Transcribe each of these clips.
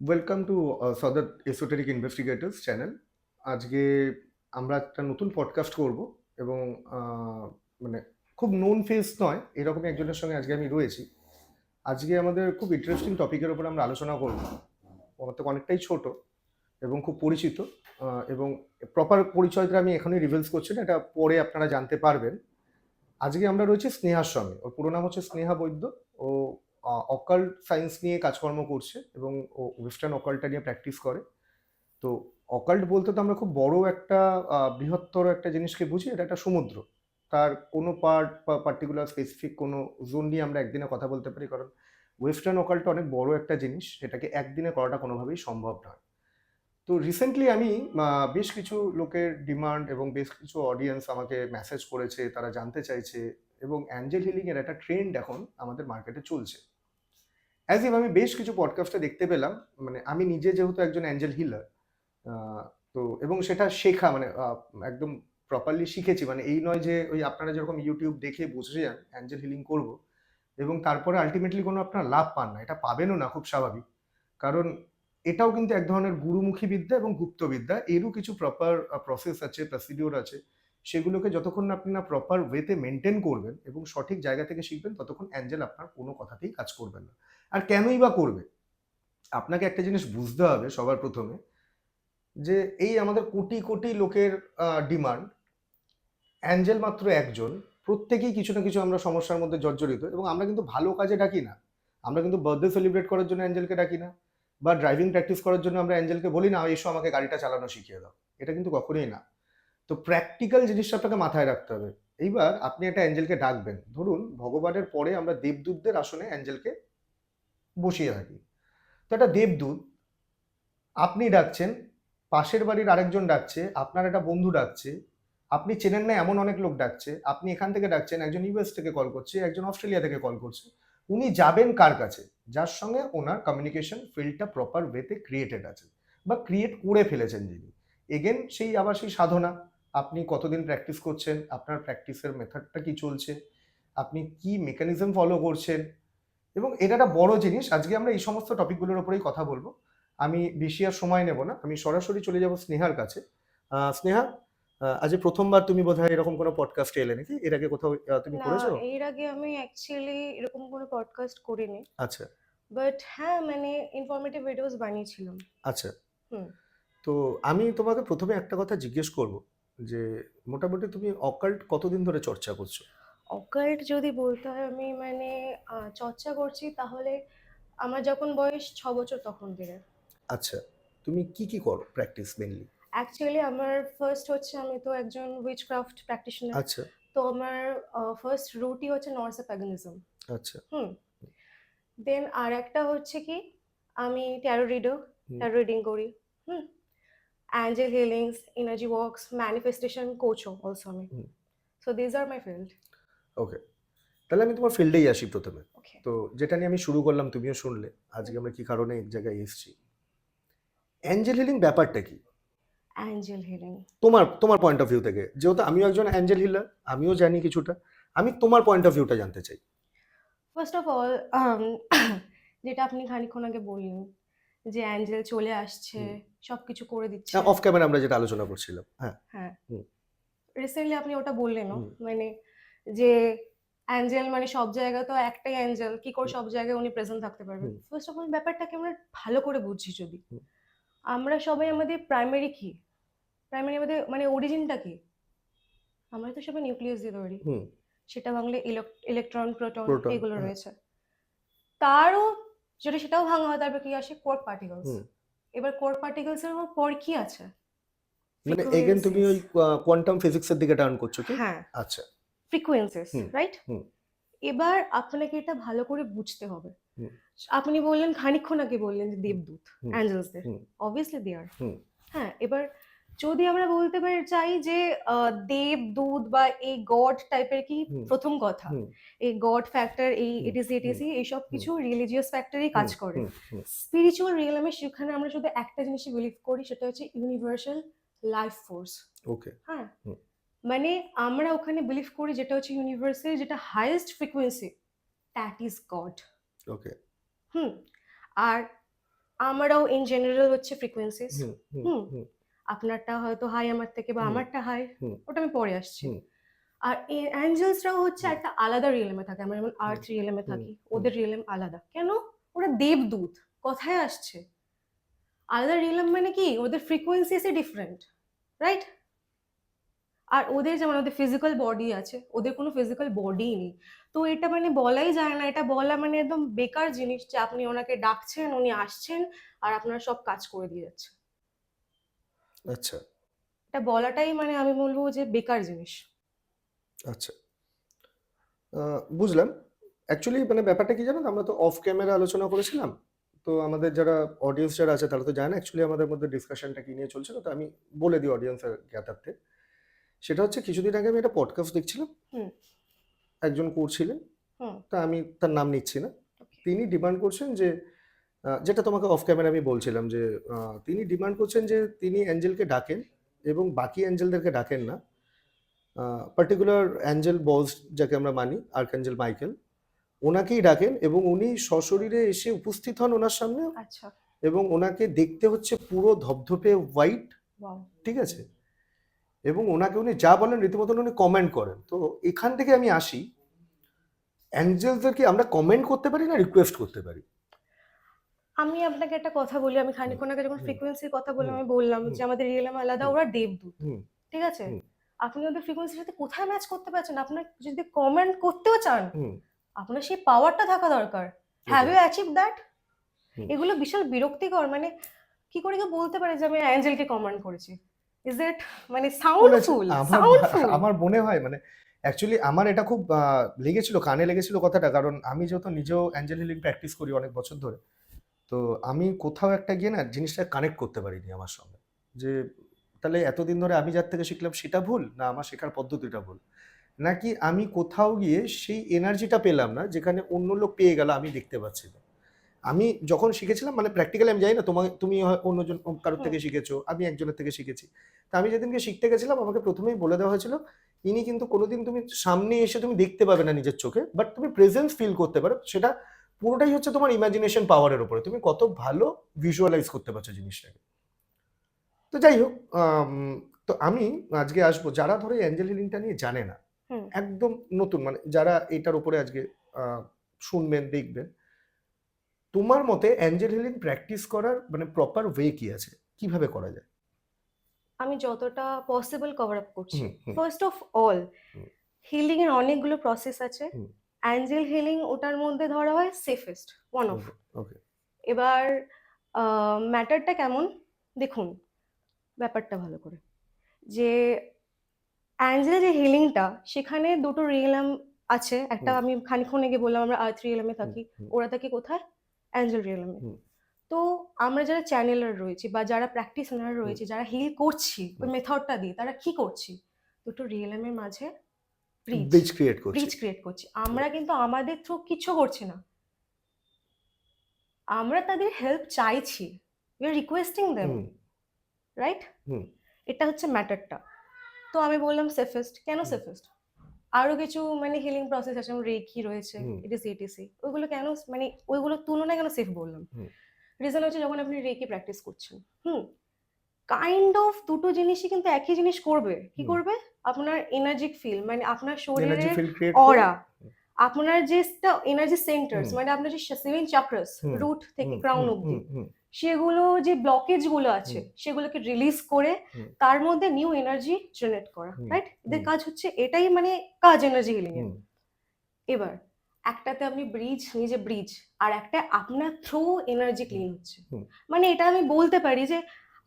Welcome to সদার esoteric investigators channel. আজকে আমরা একটা নতুন পডকাস্ট করব এবং মানে খুব নোন ফেস নয় এরকমই একজনের সঙ্গে আজকে আমি রয়েছি। আজকে আমাদের খুব ইন্টারেস্টিং টপিকের উপর আমরা আলোচনা করব। ও আমার থেকে অনেকটাই ছোট এবং খুব পরিচিত, এবং প্রপার পরিচয়টা আমি এখনই রিভিলস করছি না, এটা পরে আপনারা জানতে পারবেন। আজকে আমরা রয়েছি স্নেহার সঙ্গে। ওর পুরো নাম হচ্ছে স্নেহা বৈদ্য। ও অকাল্ট সায়েন্স নিয়ে কাজকর্ম করছে এবং ও ওয়েস্টার্ন অকাল্টটা নিয়ে প্র্যাকটিস করে। তো অকাল্ট বলতে তো আমরা খুব বড় একটা বৃহত্তর একটা জিনিসকে বুঝি, এটা একটা সমুদ্র। তার কোনো পার্ট বা পার্টিকুলার স্পেসিফিক কোনো জোন নিয়ে আমরা একদিনে কথা বলতে পারি, কারণ ওয়েস্টার্ন অকাল্টটা অনেক বড় একটা জিনিস, সেটাকে একদিনে করাটা কোনোভাবেই সম্ভব নয়। তো রিসেন্টলি আমি বেশ কিছু লোকের ডিমান্ড এবং বেশ কিছু অডিয়েন্স আমাকে মেসেজ করেছে, তারা জানতে চাইছে, এবং অ্যাঞ্জেল হিলিং এর একটা ট্রেন্ড এখন আমাদের মার্কেটে চলছে। অ্যাজ ইভ আমি বেশ কিছু পডকাস্টে দেখতে পেলাম, মানে আমি নিজে যেহেতু একজন অ্যাঞ্জেল হিলার, তো এবং সেটা শেখা মানে একদম প্রপারলি শিখেছি, মানে এই নয় যে ওই আপনারা যেরকম ইউটিউব দেখে বুঝে যান অ্যাঞ্জেল হিলিং করব এবং তারপরে আলটিমেটলি কোনো আপনার লাভ পান না, এটা পাবেনও না, খুব স্বাভাবিক। কারণ এটাও কিন্তু এক ধরনের গুরুমুখী বিদ্যা এবং গুপ্তবিদ্যা, এরও কিছু প্রপার প্রসেস আছে, প্রসিডিওর আছে। সেগুলোকে যতক্ষণ না আপনি না প্রপার ওয়েতে মেনটেন করবেন এবং সঠিক জায়গা থেকে শিখবেন, ততক্ষণ অ্যাঞ্জেল আপনার কোনো কথাতেই কাজ করবেন না। আর কেনই বা করবে? আপনাকে একটা জিনিস বুঝতে হবে সবার প্রথমে, যে এই আমাদের কোটি কোটি লোকের ডিমান্ড, অ্যাঞ্জেল মাত্র একজন। প্রত্যেকেই কিছু না কিছু আমরা সমস্যার মধ্যে জর্জরিত, এবং আমরা কিন্তু ভালো কাজে ডাকি না। আমরা কিন্তু বার্থডে সেলিব্রেট করার জন্য অ্যাঞ্জেলকে ডাকি না, বা ড্রাইভিং প্র্যাকটিস করার জন্য আমরা অ্যাঞ্জেলকে বলি না এসো আমাকে গাড়িটা চালানো শিখিয়ে দাও। এটা কিন্তু কখনোই না। তো প্র্যাকটিক্যাল জিনিসটা আপনাকে মাথায় রাখতে হবে। এইবার আপনি একটা অ্যাঞ্জেলকে ডাকবেন, ধরুন ভগবানের পরে আমরা দেবদূতদের আসনে অ্যাঞ্জেলকে বসিয়ে রাখি। তো একটা দেবদূত আপনি ডাকছেন, পাশের বাড়ির আরেকজন ডাকছে, আপনার একটা বন্ধু ডাকছে, আপনি চেনেন না এমন অনেক লোক ডাকছে, আপনি এখান থেকে ডাকছেন, একজন ইউএস থেকে কল করছে, একজন অস্ট্রেলিয়া থেকে কল করছে। উনি যাবেন কার কাছে? যার সঙ্গে ওনার কমিউনিকেশন ফিল্ডটা প্রপার ওয়েতে ক্রিয়েটেড আছে বা ক্রিয়েট করে ফেলেছেন যিনি। এগেন সেই আবার সেই সাধনা, আপনি কতদিন প্র্যাকটিস করছেন, আপনার প্র্যাকটিসের মেথডটা কি চলছে, আপনি কি মেকানিজম ফলো করছেন, এবং এটা একটা বড় জিনিস। আজকে আমরা এই সমস্ত টপিকগুলোর উপরেই কথা বলবো। আমি বেশি আর সময় নেব না, আমি সরাসরি চলে যাব স্নেহার কাছে। স্নেহা, আজ এই প্রথমবার তুমি বোধহয় এরকম কোনো পডকাস্টে এলে নাকি? এর আগে কোথাও তুমি না, করেছো? এর আগে আমি অ্যাকচুয়ালি এরকম কোনো পডকাস্ট করিনি। আচ্ছা। বাট হ্যাঁ, মানে ইনফরমেটিভ ভিডিওস বানিয়েছিলাম। আচ্ছা। হুম। তো আমি তোমাকে প্রথমে একটা কথা জিজ্ঞেস করব, যে মোটামুটি তুমি অকাল্ট কতদিন ধরে চর্চা করছো? অকাল্ট যদি বলতে হয়, আমি মানে চর্চা করছি তাহলে আমার যখন বয়স 6 বছর তখন থেকে। আচ্ছা। তুমি কি কি করো প্র্যাকটিস মেনলি? অ্যাকচুয়ালি আমার ফার্স্ট হচ্ছে, আমি তো একজন উইচক্রাফট প্র্যাকটিশনার। আচ্ছা। তো আমার ফার্স্ট রুটই হচ্ছে নর্সে প্যাগানিজম। আচ্ছা। হুম। দেন আর একটা হচ্ছে কি, আমি ট্যারো রিডার, হুম। ট্যারো রিডিং করি। হুম। Angel healings, energy walks, manifestation coach also আমি. হুম। So these are my field. ওকে। তাহলে আমি তোমার ফিল্ডেই আসি প্রথমে। Okay. তো যেটা নিয়ে আমি শুরু করলাম তুমিও শুনলে, আজকে আমরা কি কারণে এই জায়গায় এসেছি। অ্যাঞ্জেল হিলিং ব্যাপারটা কি? Angel healing. তোমার তোমার পয়েন্ট অফ ভিউ থেকে, যেহেতু আমিও একজন অ্যাঞ্জেল হিলার, আমিও জানি কিছুটা, আমি তোমার পয়েন্ট অফ ভিউটা জানতে চাই। First of all, যেটা আপনি খানিকক্ষণ আগে বললেন যে অ্যাঞ্জেল চলে আসছে, হুম। সবকিছু করে দিচ্ছে। অফ ক্যামেরা আমরা যেটা আলোচনা করছিলাম, হ্যাঁ। হ্যাঁ, হুম। রিসেন্টলি আপনি ওটা বললেনও, হুম। মানে যে অ্যাঞ্জেল মানে সব জায়গায় তো একটাই অ্যাঞ্জেল, কি করে হুম। সব জায়গায় উনি প্রেজেন্ট থাকতে পারবেন? হুম। ফার্স্ট অফ অল ব্যাপারটাকে আমরা ভালো করে বুঝছি যদি, হুম। আমরা সবাই আমাদের প্রাইমারি কি, প্রাইমারি আমাদের মানে অরিজিনটা কি? আমরা তো সবাই নিউক্লিয়াস দিয়ে তৈরি। হুম। সেটা ভাঙলে ইলেকট্রন, প্রোটন প্রোটন, এগুলো হ্যাঁ। রয়েছে। তারও যদি সেটাও ভাঙা হয়, তারপর কি আসে? Quark particles. হুম। এবার কোয়ার্ক পার্টিকলস এর পর কি আছে? মানে এগেন তুমি ফ্রিকোয়েন্সিস। ওই কোয়ান্টাম ফিজিক্সের দিকে টার্ন করছো কি? হ্যাঁ, আচ্ছা। ফ্রিকোয়েন্সিস, হুম। রাইট? হুম। এবার আপনাকে এটা ভালো করে বুঝতে হবে। হুম। আপনি বললেন, খানিকক্ষণ আগে বললেন যে হুম। দেবদূত, হুম। অ্যাঞ্জেলসদের। হুম। অবভিয়াসলি দে আর। হুম। হ্যাঁ, এবার যদি আমরা বলতে পারি চাই যে দেবদূত বা এই গড টাইপের কি, হুম। প্রথম কথা হুম। এই গড ফ্যাক্টর, এই হুম। এটিসি হুম। এটিসি এইসব হুম। কিছু রিলিজিয়াস ফ্যাক্টরই কাজ হুম। করে। হুম। হুম। স্পিরিচুয়াল রিয়েলমে সেখানে আমরা শুধু একটা জিনিসই বিলিভ করি, সেটা হচ্ছে ইউনিভার্সাল লাইফ ফোর্স। ওকে। হ্যাঁ, হুম। মানে আমরা ওখানে বিলিভ করি যেটা হচ্ছে ইউনিভার্সের যেটা highest frequency, that is God. Okay. হুম। আর আমরাও ইন জেনারেল হচ্ছে ফ্রিকোয়েন্সিস। হুম হুম হুম হুম আপনারটা হয়তো হাই আমার থেকে বা হুম আমারটা হাই, হুম ওটা আমি পরে আসছি। হুম আর অ্যাঞ্জেলসরাও হচ্ছে হুম একটা আলাদা রিয়েলমে থাকে, আমরা যেমন হুম আর্থ রিয়েলমে হুম থাকি, হুম ওদের রিয়েলম আলাদা। কেন? ওরা দেবদূত, কথায় আসছে। আলাদা রিয়েলম মানে কি, ওদের ফ্রিকোয়েন্সিসই ডিফারেন্ট, রাইট? আর ওদের যেমন ওদের ফিজিক্যাল বডি আছে, ওদের কোনো ফিজিক্যাল বডিই নেই। তো এটা মানে বলাই যায় না, এটা বলা মানে একদম বেকার জিনিস যে আপনি ওনাকে ডাকছেন, উনি আসছেন আর আপনার সব কাজ করে দিয়ে যাচ্ছে। আচ্ছা এটা বলাটাই মানে আমি বলবো যে বেকার জিনিস। আচ্ছা বুঝলাম। অ্যাকচুয়ালি মানে ব্যাপারটা কি জানো তো, আমরা তো অফ ক্যামেরা আলোচনা করেছিলাম। তো আমাদের যারা অডিয়েন্স যারা আছে তারা তো জানে অ্যাকচুয়ালি আমাদের মধ্যে ডিসকাশনটা কি নিয়ে চলছিল। তো আমি বলে দিই অডিয়েন্সের জ্ঞাতার্থে। সেটা হচ্ছে কিছুদিন আগে আমি একটা পডকাস্ট দেখছিলাম। হুম একজন করছিলেন, হুম তা আমি তার নাম নিচ্ছি না। ওকে তিনি ডিমান্ড করছেন যে যেটা তোমাকে অফ ক্যামেরা আমি বলছিলাম যে তিনি ডিমান্ড করছেন যে তিনি অ্যাঞ্জেলকে ডাকেন এবং বাকি অ্যাঞ্জেলদেরকে ডাকেন না। পার্টিকুলার অ্যাঞ্জেল বস যাকে আমরা মানি, আর্কঅ্যাঞ্জেল মাইকেল, ওনাকেই ডাকেন এবং উনি সশরীরে এসে উপস্থিত হন ওনার সামনে আচ্ছা এবং ওনাকে দেখতে হচ্ছে পুরো ধবধবে হোয়াইট, ওয়াও ঠিক আছে? এবং ওনাকে উনি যা বলেন রীতিমতন উনি কমেন্ট করেন। তো এখান থেকে আমি আসি, অ্যাঞ্জেলদেরকে আমরা কমেন্ট করতে পারি না রিকোয়েস্ট করতে পারি? আমি আপনাকে একটা কথা বলি, আমি হুম খানিকক্ষণ আগে যখন হুম ফ্রিকোয়েন্সির কথা বললাম, হুম আমি বললাম হুম যে আমাদের রিয়েলম আলাদা, হুম ওরা দেবদূত, হুম ঠিক আছে? হুম আপনি ওদের ফ্রিকোয়েন্সির সাথে কোথায় ম্যাচ করতে পারছেন? আপনার যদি কমেন্ট করতেও চান, হুম আপনার সেই পাওয়ারটা থাকা দরকার। Have okay you achieve that? হুম এগুলো বিশাল বিরক্তিকর, মানে কি করে কেউ বলতে পারে যে আমি অ্যাঞ্জেলকে কমেন্ট করেছি? ইজ ইট মানে বলেছে সাউন্ডফুল আমার সাউন্ডফুল? আমার মনে হয় মানে অ্যাকচুয়ালি আমার এটা খুব লেগেছিল, কানে লেগেছিল কথাটা, কারণ আমি যেহেতু নিজেও অ্যাঞ্জেল হিলিং প্র্যাকটিস করি অনেক বছর ধরে। তো আমি কোথাও একটা গিয়ে না জিনিসটা কানেক্ট করতে পারিনি আমার সঙ্গে, যে তাহলে এতদিন ধরে আমি যার থেকে শিখলাম সেটা ভুল, না আমার শেখার পদ্ধতিটা ভুল, নাকি আমি কোথাও গিয়ে সেই এনার্জিটা পেলাম না যেখানে অন্য লোক পেয়ে গেল আমি দেখতে পাচ্ছি না। আমি যখন শিখেছিলাম মানে প্র্যাকটিক্যালি আমি জানি না, তুমি অন্যজন কারোর হুম থেকে শিখেছো, আমি একজনের থেকে শিখেছি। তা আমি যেদিনকে শিখতে গেছিলাম আমাকে প্রথমেই বলে দেওয়া হয়েছিল ইনি কিন্তু কোনোদিন তুমি সামনে এসে তুমি দেখতে পাবে না নিজের চোখে, বাট তুমি প্রেজেন্স ফিল করতে পারো। সেটা পুরোটাই হচ্ছে তোমার ইমাজিনেশন পাওয়ারের উপরে, তুমি কত ভালো ভিজুয়ালাইজ করতে পারছো জিনিসটাকে। তো যাই হোক, তো আমি আজকে আসবো যারা ধরো অ্যাঞ্জেল হিলিংটা নিয়ে জানে না, হুম একদম নতুন, মানে যারা এটার উপরে আজকে শুনবেন দেখবেন। তোমার মতে অ্যাঞ্জেল হিলিং প্র্যাকটিস করার মানে প্রপার ওয়ে কি আছে, কিভাবে করা যায়? আমি যতটা পসিবল কভার আপ করছি। হুম হুম ফার্স্ট অফ অল, হুম হিলিং এর অনেকগুলো প্রসেস আছে। হুম অ্যাঞ্জেল হিলিং ওটার মধ্যে ধরা হয় সেফেস্ট ওয়ান অফ। ওকে ওকে এবার ম্যাটারটা কেমন দেখুন, ব্যাপারটা ভালো করে, যে অ্যাঞ্জেলের যে হিলিংটা, সেখানে দুটো রিয়েলম আছে। একটা হুম আমি খানিকক্ষণ আগে বললাম আমরা আর্থ রিয়েলমে হুম থাকি, হুম ওরা থাকে কোথায়? Angel Realme. হুম তো আমরা যারা চ্যানেলার রয়েছি বা যারা প্র্যাকটিশনার হুম রয়েছে, যারা হিল করছি ওই হুম মেথডটা দিয়ে, তারা কি করছি? দুটো রিয়েলমের মাঝে ব্রিজ ব্রিজ ক্রিয়েট করছি। ব্রিজ ক্রিয়েট করছি। আমরা কিন্তু আমাদের থ্রু কিচ্ছু করছি না, আমরা তাদের হেল্প চাইছি, we are requesting them, hmm right? হুম এটা হচ্ছে ম্যাটারটা। তো আমি বললাম সেফেস্ট, কেন হুম সেফেস্ট? আরো কিছু মানে হিলিং প্রসেস আছে, যেমন রেকি রয়েছে, হুম ইটিস ইটিসি, ওইগুলো কেন মানে ওইগুলোর তুলনায় কেন সেফ বললাম? হুম রিজন হচ্ছে যখন আপনি রেকি প্র্যাকটিস করছেন, হুম কাইন্ড অফ দুটো জিনিসই কিন্তু একই জিনিস করবে। কি হুম করবে? আপনার এনার্জিক ফিল মানে আপনার এনার্জি শরীরের ফিল্ড ক্রিয়েট করে। অরা, আপনার যে এনার্জি সেন্টার্স হুম মানে আপনার যে সেভেন চাক্রাস, হুম রুট থেকে হুম ক্রাউন হুম অব্দি, হুম হুম সেগুলো যে ব্লকেজ গুলো আছে হুম সেগুলোকে রিলিজ করে হুম তার মধ্যে নিউ এনার্জি জেনারেট করা, হুম রাইট? এদের হুম কাজ হচ্ছে এটাই, মানে কাজ এনার্জি হিলিং এর। হুম এবার একটাতে আপনি ব্রিজ, নিজে ব্রিজ, আর একটা আপনার থ্রু এনার্জি হুম ক্লিন হচ্ছে। হুম মানে এটা আমি বলতে পারি যে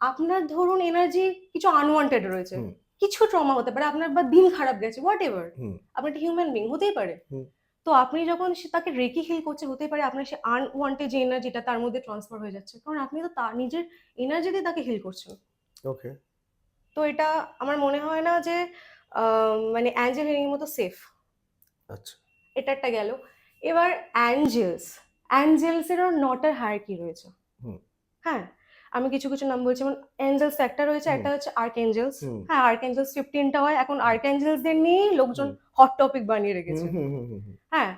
আপনার ধরুন এনার্জি কিছু আনওয়ান্টেড রয়েছে, হুম কিছু ট্রমা হতে পারে আপনার, বা দিন খারাপ গেছে, হোয়াট এভার, হুম আপনি একটা হিউম্যান বিং, হতেই পারে। হুম তো আপনি যখন তাকে রেকি হিল করছে, হতেই পারে আপনার সে আনওয়ান্টেড যে এনার্জিটা তার মধ্যে ট্রান্সফার হয়ে যাচ্ছে, কারণ আপনি তো তার নিজের এনার্জি দিয়ে তাকে হিল করছেন। ওকে তো এটা আমার মনে হয় না যে মানে অ্যাঞ্জেল হিলিং এর মতো সেফ। আচ্ছা এটা একটা গেল। এবার অ্যাঞ্জেলসেরও নটার হায়ারার্কি রয়েছে। হুম হ্যাঁ, আমি কিছু কিছু নাম বলছি, যেমন এঞ্জেলস একটা রয়েছে, হুম একটা হচ্ছে আর্কএঞ্জেলস। হুম হ্যাঁ, আর্কএঞ্জেলস 15টা হয়, এখন হুম আর্কএঞ্জেলসদের নিয়েই লোকজন হুম হট টপিক বানিয়ে হুম রেখেছে। হুম হুম হুম হুম হ্যাঁ,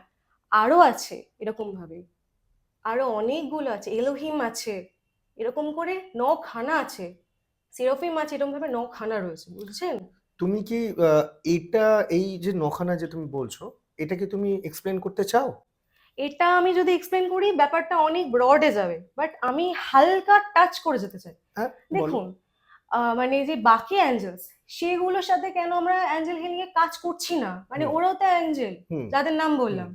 আরো আছে এরকম ভাবে, আরো অনেকগুলো আছে, এলোহিম আছে, এরকম করে নখানা আছে, সেরাফিম আছে, এরকম ভাবে নখানা রয়েছে, বুঝছেন? তুমি কি এটা, এই যে নখানা যে তুমি বলছো, এটা কি তুমি এক্সপ্লেন করতে চাও? এটা আমি যদি এক্সপ্লেন করি ব্যাপারটা অনেক ব্রডে যাবে, বাট আমি হালকা টাচ করে যেতে চাই। হ্যাঁ, বলো। দেখুন, মানে যে বাকি অ্যাঞ্জেলস, সেগুলোর সাথে কেন আমরা অ্যাঞ্জেল হিলিং এ কাজ করছি না, মানে হুম ওরাও তো অ্যাঞ্জেল, হুম যাদের নাম হুম বললাম।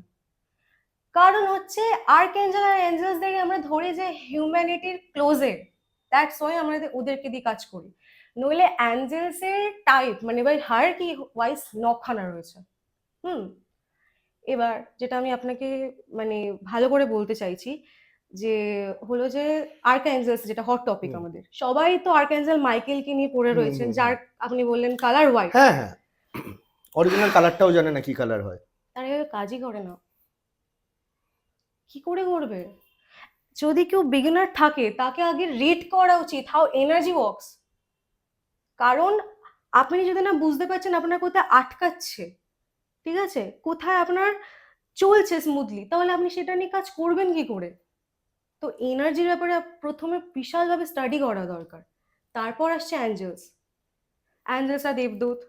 কারণ হচ্ছে আর্কএঞ্জেল আর অ্যাঞ্জেলসদেরকে আমরা ধরি যে হিউম্যানিটির ক্লোজে, দ্যাটস ওয়াই আমরা ওদেরকে দিয়ে কাজ করি। নইলে অ্যাঞ্জেলস এর টাইপ মানে বাই হায়ারার্কি ওয়াইজ নখানা রয়েছে। হুম। এবার যেটা আমি আপনাকে মানে ভালো করে বলতে চাইছি যে হলো যে আর্কঅ্যাঞ্জেলস, যেটা হট টপিক হুম আমাদের, সবাই তো আর্কঅ্যাঞ্জেল মাইকেলকে নিয়ে পড়ে হুম রয়েছেন, হুম যার হুম। আপনি বললেন কালার হোয়াইট। হ্যাঁ হ্যাঁ, অরিজিনাল কালারটাও জানে না কি কালার হয়। তারা এভাবে কাজই করে না, কি করে করবে? যদি কেউ বিগিনার থাকে তাকে আগে রিড করা উচিত হাউ এনার্জি ওয়ার্কস। কারণ আপনি যদি না বুঝতে পারছেন আপনার কোথায় আটকাচ্ছে, ঠিক আছে, কোথায় আপনার চলছে স্মুথলি, তাহলে আপনি সেটা নিয়ে কাজ করবেন কি করে? তো এনার্জির ব্যাপারে প্রথমে বিশালভাবে স্টাডি করা দরকার। তারপর আসছে অ্যাঞ্জেলস। অ্যাঞ্জেলস আর দেবদূত।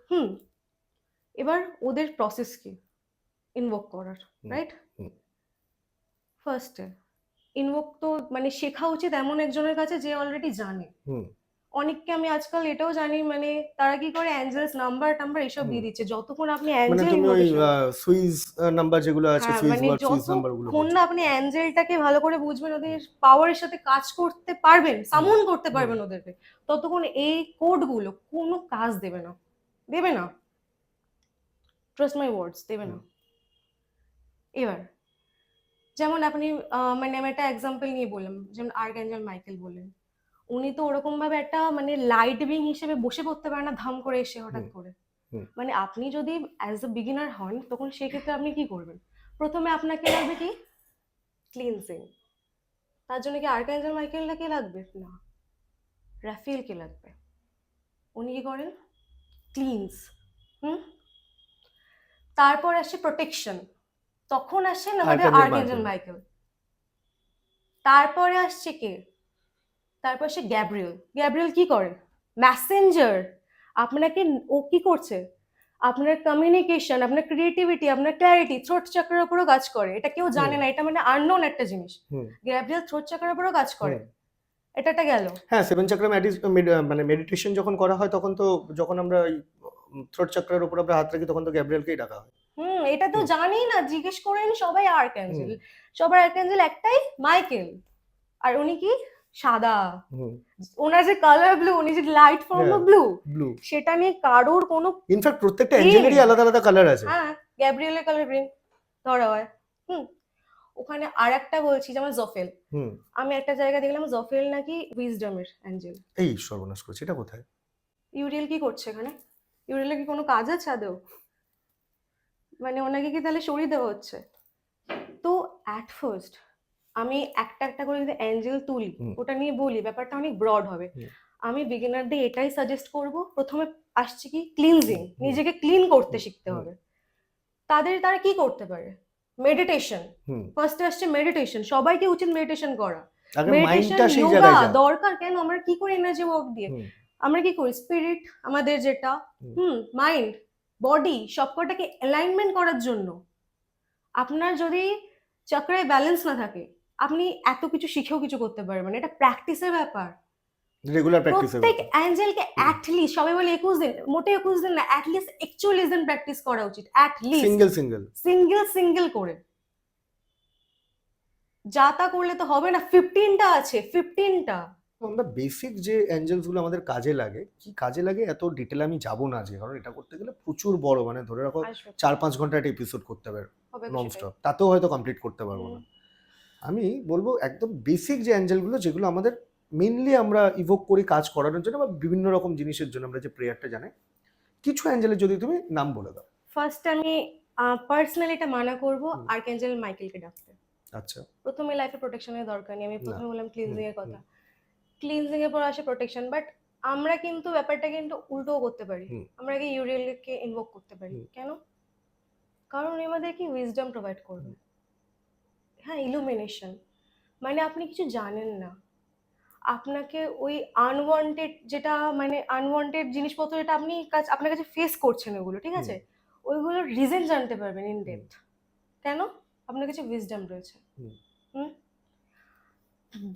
এবার ওদের প্রসেস কি ইনভোক করার, হুম রাইট? হুম ফার্স্টে ইনভোক তো মানে শেখা উচিত এমন একজনের কাছে যে অলরেডি জানে। হুম অনেককে আমি আজকাল এটাও জানি, মানে তারা কি করে অ্যাঞ্জেলস নাম্বার টাম্বার এসব হুম। দিয়ে দিচ্ছে, যতক্ষণ আপনি মানে অ্যাঞ্জেল তুমি ওই ইনভোকেশন, সুইস নাম্বার যেগুলো আছে, হ্যাঁ সুইস মানে ওয়ার্ড, সুইস নাম্বার গুলো যতক্ষণ বলছো? না আপনি অ্যাঞ্জেলটাকে ভালো করে বুঝবেন, ওদের পাওয়ারের সাথে কাজ করতে পারবেন, হুম সামন করতে হুম পারবেন ওদেরকে, ততক্ষণ এই কোডগুলো কোনো কাজ দেবে না, দেবে না, ট্রাস্ট মাই ওয়ার্ডস, দেবে না। হুম এবার যেমন আপনি মানে আমি একটা এক্সাম্পল নিয়ে বললাম, যেমন আর্কঅ্যাঞ্জেল মাইকেল বললেন, উনি তো ওরকম ভাবে একটা মানে লাইট বিং হিসেবে বসে পড়তে পারে না ধাম করে এসে হঠাৎ হুম করে। হুম মানে আপনি যদি অ্যাজ এ বিগিনার হন, তখন সেক্ষেত্রে আপনি কি করবেন? প্রথমে আপনাকে লাগবে কি ক্লিনজিং। তার জন্য কি আর্কাঞ্জেল মাইকেলকে লাগবে না, রাফেলকে লাগবে। উনি কি করেন? ক্লিনস। হুম। তারপর আসছে প্রোটেকশন, তখন আসছেন আমাদের আর্কাঞ্জেল আর্কএঞ্জেল মাইকেল। মাইকেল। তারপরে আসছে কে? তারপর আসছে গ্যাব্রিয়েল। গ্যাব্রিয়েল কি করে? মেসেঞ্জার। আপনাকে, ও কি করছে? আপনার কমিউনিকেশন, আপনার ক্রিয়েটিভিটি, আপনার ক্ল্যারিটি থ্রোট চাকরার উপরও কাজ করে, এটা কেউ হুম জানে না, এটা মানে আননোন একটা জিনিস। হুম গ্যাব্রিয়েল থ্রোট চাকরার উপরও কাজ করে, হুম। এটা একটা গেল। হ্যাঁ, সেভেন চাকরা মানে মেডিটেশন যখন করা হয় তখন তো, যখন আমরা থ্রোট চাকরার উপর আমরা হাত রাখি তখন তো গ্যাব্রিয়েলকেই ডাকা হয়। এটা তো হুম জানেই না, জিজ্ঞেস করেন সবাই হুম আর্কঅ্যাঞ্জেল, সবার আর্কঅ্যাঞ্জেল একটাই, মাইকেল। আর উনি কি? সাদা। হুম। ওনার যে কালার ব্লু, উনি যে লাইট ফর্ম হ্যাঁ, অফ ব্লু, ব্লু। সেটা নিয়ে কারোর কোনো ইনফ্যাক্ট প্রত্যেকটা এ অ্যাঞ্জেলেরই নেই। আলাদা আলাদা কালার আছে। হ্যাঁ, গ্যাব্রিয়েলের কালার গ্রিন ধরা হয়। হুম। ওখানে আর একটা বলছি, যেমন জফেল। হুম। আমি একটা জায়গা দেখলাম জফেল নাকি উইজডমের অ্যাঞ্জেল। এই সর্বনাশ করেছে, এটা কোথায়? ইউরিয়েল কি করছে এখানে? ইউরিয়েলের কি কোনো কাজ আছে আদৌ? মানে ওনাকে কি তাহলে সরিয়ে দেওয়া হচ্ছে? তো অ্যাট ফার্স্ট আমি একটা একটা করে যদি অ্যাঞ্জেল তুলি, হুম ওটা নিয়ে বলি, ব্যাপারটা অনেক ব্রড হবে। হুম আমি বিগিনারদের এটাই সাজেস্ট করব, প্রথমে আসছে কি ক্লিনজিং, হুম হুম নিজেকে ক্লিন করতে হুম শিখতে হুম হবে। তারা কি করতে পারে? মেডিটেশন। হুম। ফার্স্টে আসছে মেডিটেশন, সবাইকে উচিত মেডিটেশন করা। আগে মেডিটেশন, মাইন্ডটা সেই যোগা জায়গায় যাক। দরকার কেন? আমরা কি করি এনার্জি ওয়ার্ক দিয়ে? হুম আমরা কি করি স্পিরিট আমাদের যেটা, হুম মাইন্ড, বডি সবকটাকে অ্যালাইনমেন্ট করার জন্য। আপনার যদি চক্রায় ব্যালেন্স না থাকে, আপনি এত কিছু শিখেও কিছু করতে পারবেন না, এটা প্র্যাকটিসের ব্যাপার। রেগুলার প্র্যাকটিসের প্রত্যেক ব্যাপার। অ্যাঞ্জেলকে অ্যাটলিস্ট, সবাই বলে 21 দিন, মোটে 21 দিন না, অ্যাটলিস্ট 41 দিন প্র্যাকটিস করা উচিত, at least single single. Single single করে। যা তা করলে তো হবে না, 15টা আছে, 15টা। আমরা বেসিক যে অ্যাঞ্জেলস গুলো আমাদের কাজে লাগে, কি কাজে লাগে এত ডিটেল আমি যাব না আজকে, কারণ এটা করতে গেলে প্রচুর বড়, মানে ধরে রাখো আসবে, 4-5 ঘন্টা একটা এপিসোড করতে হবে হবে তো নন সেটাই। স্টপ, তাতেও হয়তো কমপ্লিট করতে পারবো হুম, না। আমি বলবো একদম বেসিক যে অ্যাঞ্জেলগুলো, যেগুলো আমাদের মেনলি আমরা ইভোক করি কাজ করানোর জন্য বা বিভিন্ন রকম জিনিসের জন্য, আমরা যে প্রেয়ারটা জানাই, কিছু অ্যাঞ্জেলের যদি তুমি নাম বলে দাও। ফার্স্ট আমি পার্সোনালি এটা মানা করব হুম, আর্কএঞ্জেল মাইকেলকে ডাকতে। আচ্ছা। প্রথমে লাইফে প্রোটেকশনের দরকার নেই, আমি না। প্রথমে বললাম হুম ক্লিনজিং এর হুম কথা। ক্লিনজিং এর পর আসে প্রোটেকশন, বাট আমরা কিন্তু ব্যাপারটা কিন্তু উল্টোও করতে পারি। হুম আমরা কি ইউরিয়েলকে ইনভোক করতে পারি, হুম কেন? কারণ উনি আমাদের কি উইজডম প্রোভাইড করবে। হুম হ্যাঁ, ইলুমিনেশন। মানে আপনি কিছু জানেন না, আপনাকে ওই আনওয়ান্টেড যেটা মানে আনওয়ান্টেড জিনিসপত্র যেটা আপনি আপনার কাছে ফেস করছেন ওগুলো, ঠিক আছে, ওইগুলোর রিজন জানতে পারবেন ইন ডেপথ। কেন? আপনার কাছে উইজডম রয়েছে। হুম।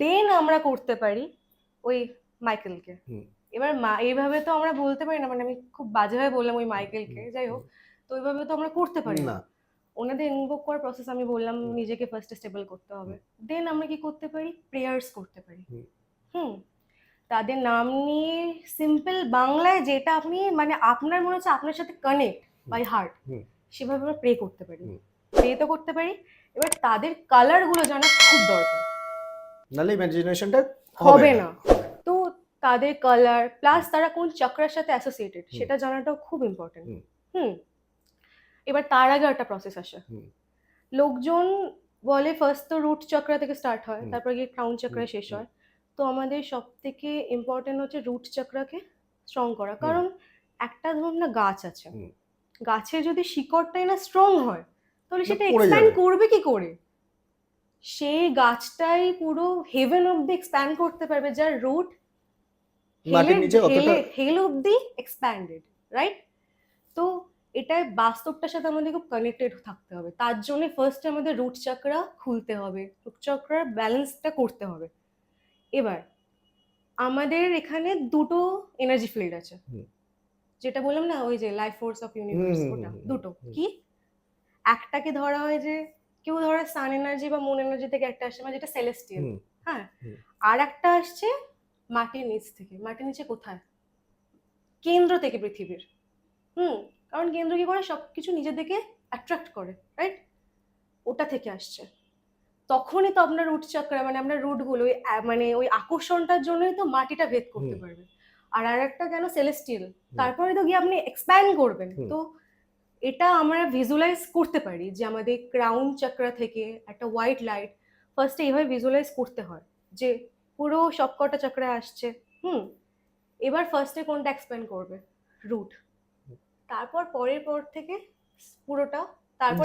দেন আমরা করতে পারি ওই মাইকেলকে। এবার এইভাবে তো আমরা বলতে পারি না, মানে আমি খুব বাজেভাবে বললাম ওই মাইকেলকে, যাই হোক, তো ওইভাবে তো আমরা করতে পারি না। না ওনাদের ইনভোক করার প্রসেস আমি বললাম, নিজেকে ফার্স্টে স্টেবল করতে হবে। দেন আমরা কি করতে পারি? প্রেয়ার্স করতে পারি। হুম। তাদের নাম নিয়ে সিম্পল বাংলায় যেটা আপনি মানে আপনার মনে হচ্ছে আপনার সাথে কানেক্ট বাই হার্ট, সেভাবে আমরা প্রে করতে পারি। প্রে তো করতে পারি। এবার তাদের কালার গুলো জানা খুব দরকার, নাহলে ইমাজিনেশনটা হবে না। তো তাদের কালার প্লাস তারা কোন চক্রের সাথে অ্যাসোসিয়েটেড সেটা জানাটাও খুব ইম্পর্টেন্ট। হুম। এবার তার আগে একটা প্রসেস আসে। লোকজন বলে ফার্স্ট তো রুট চক্রা থেকে স্টার্ট হয়, তারপর গিয়ে ক্রাউন চক্রায় শেষ হয়। তো আমাদের সব থেকে ইম্পর্টেন্ট হচ্ছে রুট চক্রাকে স্ট্রং করা। কারণ একটা ধরুন না গাছ আছে, গাছের যদি শিকড়টাই না স্ট্রং হয় তাহলে সেটা এক্সপ্যান্ড করবে কি করে? সেই গাছটাই পুরো হেভেন অব্দি এক্সপ্যান্ড করতে পারবে যার রুট হেল অব্দি এক্সপ্যান্ডেড, রাইট? তো এটা বাস্তবটার সাথে আমাদের খুব কানেক্টেড থাকতে হবে। তার জন্য ফার্স্টে আমাদের রুট চক্রা খুলতে হবে, রুট চক্রার ব্যালেন্সটা করতে হবে। এবার আমাদের এখানে দুটো এনার্জি ফিল্ড আছে, যেটা বললাম না ওই যে লাইফ ফোর্স অফ ইউনিভার্স, ওটা দুটো। কি একটাকে ধরা হয় যে কেউ ধরে সান এনার্জি বা মুন এনার্জি থেকে একটা আসে, মানে যেটা সেলেস্টিয়াল। হ্যাঁ। আর একটা আসছে মাটির নিচ থেকে। মাটির নিচে কোথায়? কেন্দ্র থেকে পৃথিবীর। কারণ কেন্দ্র কি করে? সবকিছু নিজের দিকে অ্যাট্রাক্ট করে, রাইট? ওটা থেকে আসছে। তখনই তো আপনার রুট চক্র মানে আপনার রুটগুলো মানে ওই আকর্ষণটার জন্যই তো মাটিটা ভেদ করতে পারবে। আর একটা কেন? সেলেস্টিয়াল। তারপরে তো গিয়ে আপনি এক্সপ্যান্ড করবেন। তো এটা আমরা ভিজুয়ালাইজ করতে পারি যে আমাদের ক্রাউন চক্র থেকে একটা হোয়াইট লাইট ফার্স্টে এইভাবে ভিজুয়ালাইজ করতে হয় যে পুরো সবকটা চক্র আসছে। এবার ফার্স্টে কোনটা এক্সপ্যান্ড করবে? রুট। তারপর পরের পর থেকে পুরোটা, তারপর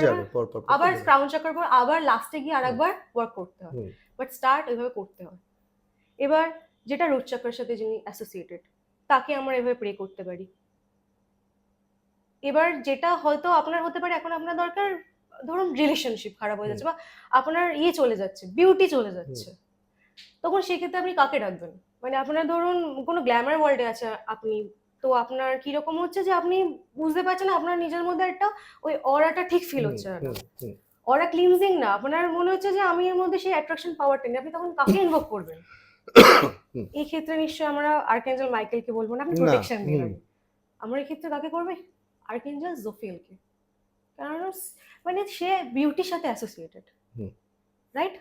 আবার ক্রাউন চক্রের পর আবার লাস্টে গিয়ে আরেকবার ওয়ার্ক করতে হয়। বাট স্টার্ট এইভাবে করতে হয়। এবার যেটা রুট চক্রের সাথে যিনি অ্যাসোসিয়েটেড তাকে আমরা এভাবে প্রে করতে পারি। এবার যেটা হয়তো আপনার হতে পারে এখন আপনার দরকার, ধরুন রিলেশনশিপ খারাপ হয়ে যাচ্ছে বা আপনার চলে যাচ্ছে, বিউটি চলে যাচ্ছে, তখন সেক্ষেত্রে আপনি কাকে ডাকবেন? মানে আপনার ধরুন কোনো গ্ল্যামার ওয়ার্ল্ডে আছে আপনি, তো আপনার কিরকম হচ্ছে যে আপনি বুঝতে পারছেন না আপনার নিজের মধ্যে একটা ওই অরাটা ঠিক ফিল হচ্ছে না, অরা ক্লিনজিং না, আপনার মনে হচ্ছে যে আমি এর মধ্যে সেই অ্যাট্রাকশন পাওয়ারটা নেই, আপনি তখন কাকে ইনভোক করবেন? এই ক্ষেত্রে নিশ্চয়ই আমরা আর্কএঞ্জেল মাইকেলকে বলবো না, আপনি প্রোটেকশন দিন। আমরা এই ক্ষেত্রে কাকে করবে? আর্কএঞ্জেল জোফিয়েলকে। কারণ মানে সে বিউটির সাথে অ্যাসোসিয়েটেড, রাইট?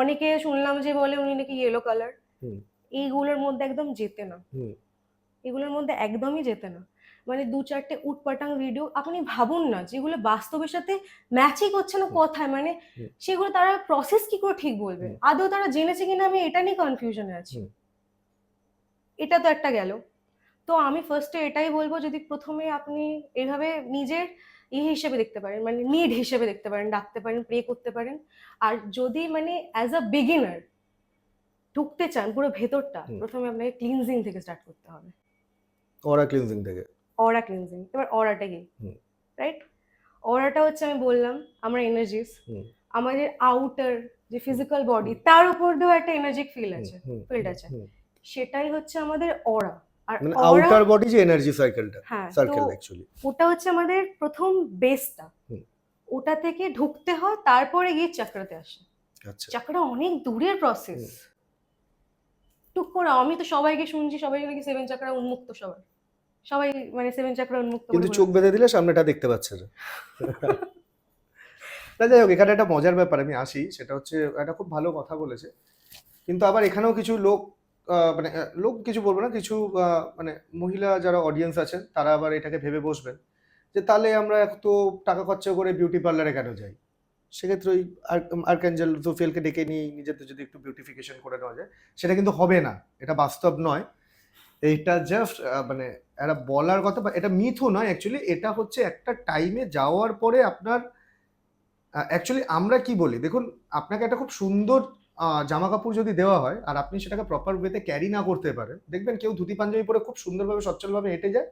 অনেকে শুনলাম যে বলে উনি নাকি ইয়েলো কালার, এইগুলোর মধ্যে একদম যেতে না, এগুলোর মধ্যে একদমই যেতে না। মানে দু চারটে উটপাটাং ভিডিও আপনি ভাবুন না যেগুলো বাস্তবের সাথে ম্যাচই করছে না কথায়, মানে সেগুলো তারা প্রসেস কি করে ঠিক বলবে? আদৌ তারা জেনেছে কিনা আমি এটা নিয়ে কনফিউশনে আছি। এটা তো একটা গেল। তো আমি ফার্স্টে এটাই বলবো, যদি প্রথমে আপনি এইভাবে নিজের হিসেবে দেখতে পারেন, মানে নিড হিসেবে দেখতে পারেন, ডাকতে পারেন, প্রে করতে পারেন। আর যদি মানে অ্যাজ আ বিগিনার ঢুকতে চান পুরো ভেতরটা, প্রথমে আপনাকে ক্লিনজিং থেকে স্টার্ট করতে হবে। অরা ক্লিনজিং থেকে। অরা ক্লিনজিং। এবার অরাটা কি? রাইট? অরাটা হচ্ছে আমি বললাম আমরা এনার্জিস, আমাদের আউটার যে ফিজিক্যাল বডি তার উপর দিয়েও একটা এনার্জিক ফিল্ড আছে, সেটাই হচ্ছে আমাদের অরা। আর মানে আউটার বডি যে এনার্জি সাইকেলটা, সার্কেল অ্যাকচুয়ালি, ওটা হচ্ছে আমাদের প্রথম বেসটা। ওটা থেকে ঢুকতে হয়, তারপরে গিয়ে চক্রাতে আসে। আচ্ছা, চক্র অনেক দূরের প্রসেস। টুক করে আমি তো সবাইকে শুনছি সবাই নাকি 7 চক্রা উন্মুক্ত, সবাই মানে 7 চক্রা উন্মুক্ত, কিন্তু চোখ বেঁধে দিলে সামনেটা দেখতে পাচ্ছে না। যাই হোক, এখানে একটা মজার ব্যাপার আমি আসি, সেটা হচ্ছে একটা খুব ভালো কথা বলেছে, কিন্তু আবার এখানেও কিছু লোক মানে লোক কিছু বলবো না, কিছু মানে মহিলা যারা অডিয়েন্স আছেন তারা আবার এটাকে ভেবে বসবেন যে তাহলে আমরা এত টাকা খরচা করে বিউটি পার্লারে কেন যাই? সেক্ষেত্রে ওই আর্কএঞ্জেল জোফিয়েলকে ডেকে নিয়ে নিজেদের যদি একটু বিউটিফিকেশন করে নেওয়া যায়, সেটা কিন্তু হবে না, এটা বাস্তব নয়। এইটা জাস্ট মানে একটা বলার কথা, এটা মিথও নয় অ্যাকচুয়ালি, এটা হচ্ছে একটা টাইমে যাওয়ার পরে আপনার অ্যাকচুয়ালি আমরা কি বলি দেখুন, আপনাকে একটা খুব সুন্দর জামা কাপড় যদি দেওয়া হয় আর আপনি সেটাকে প্রপার ওয়েতে ক্যারি না করতে পারেন, দেখবেন কেউ ধুতি পাঞ্জাবি পরে খুব সুন্দরভাবে সচ্ছলভাবে হেঁটে যায়,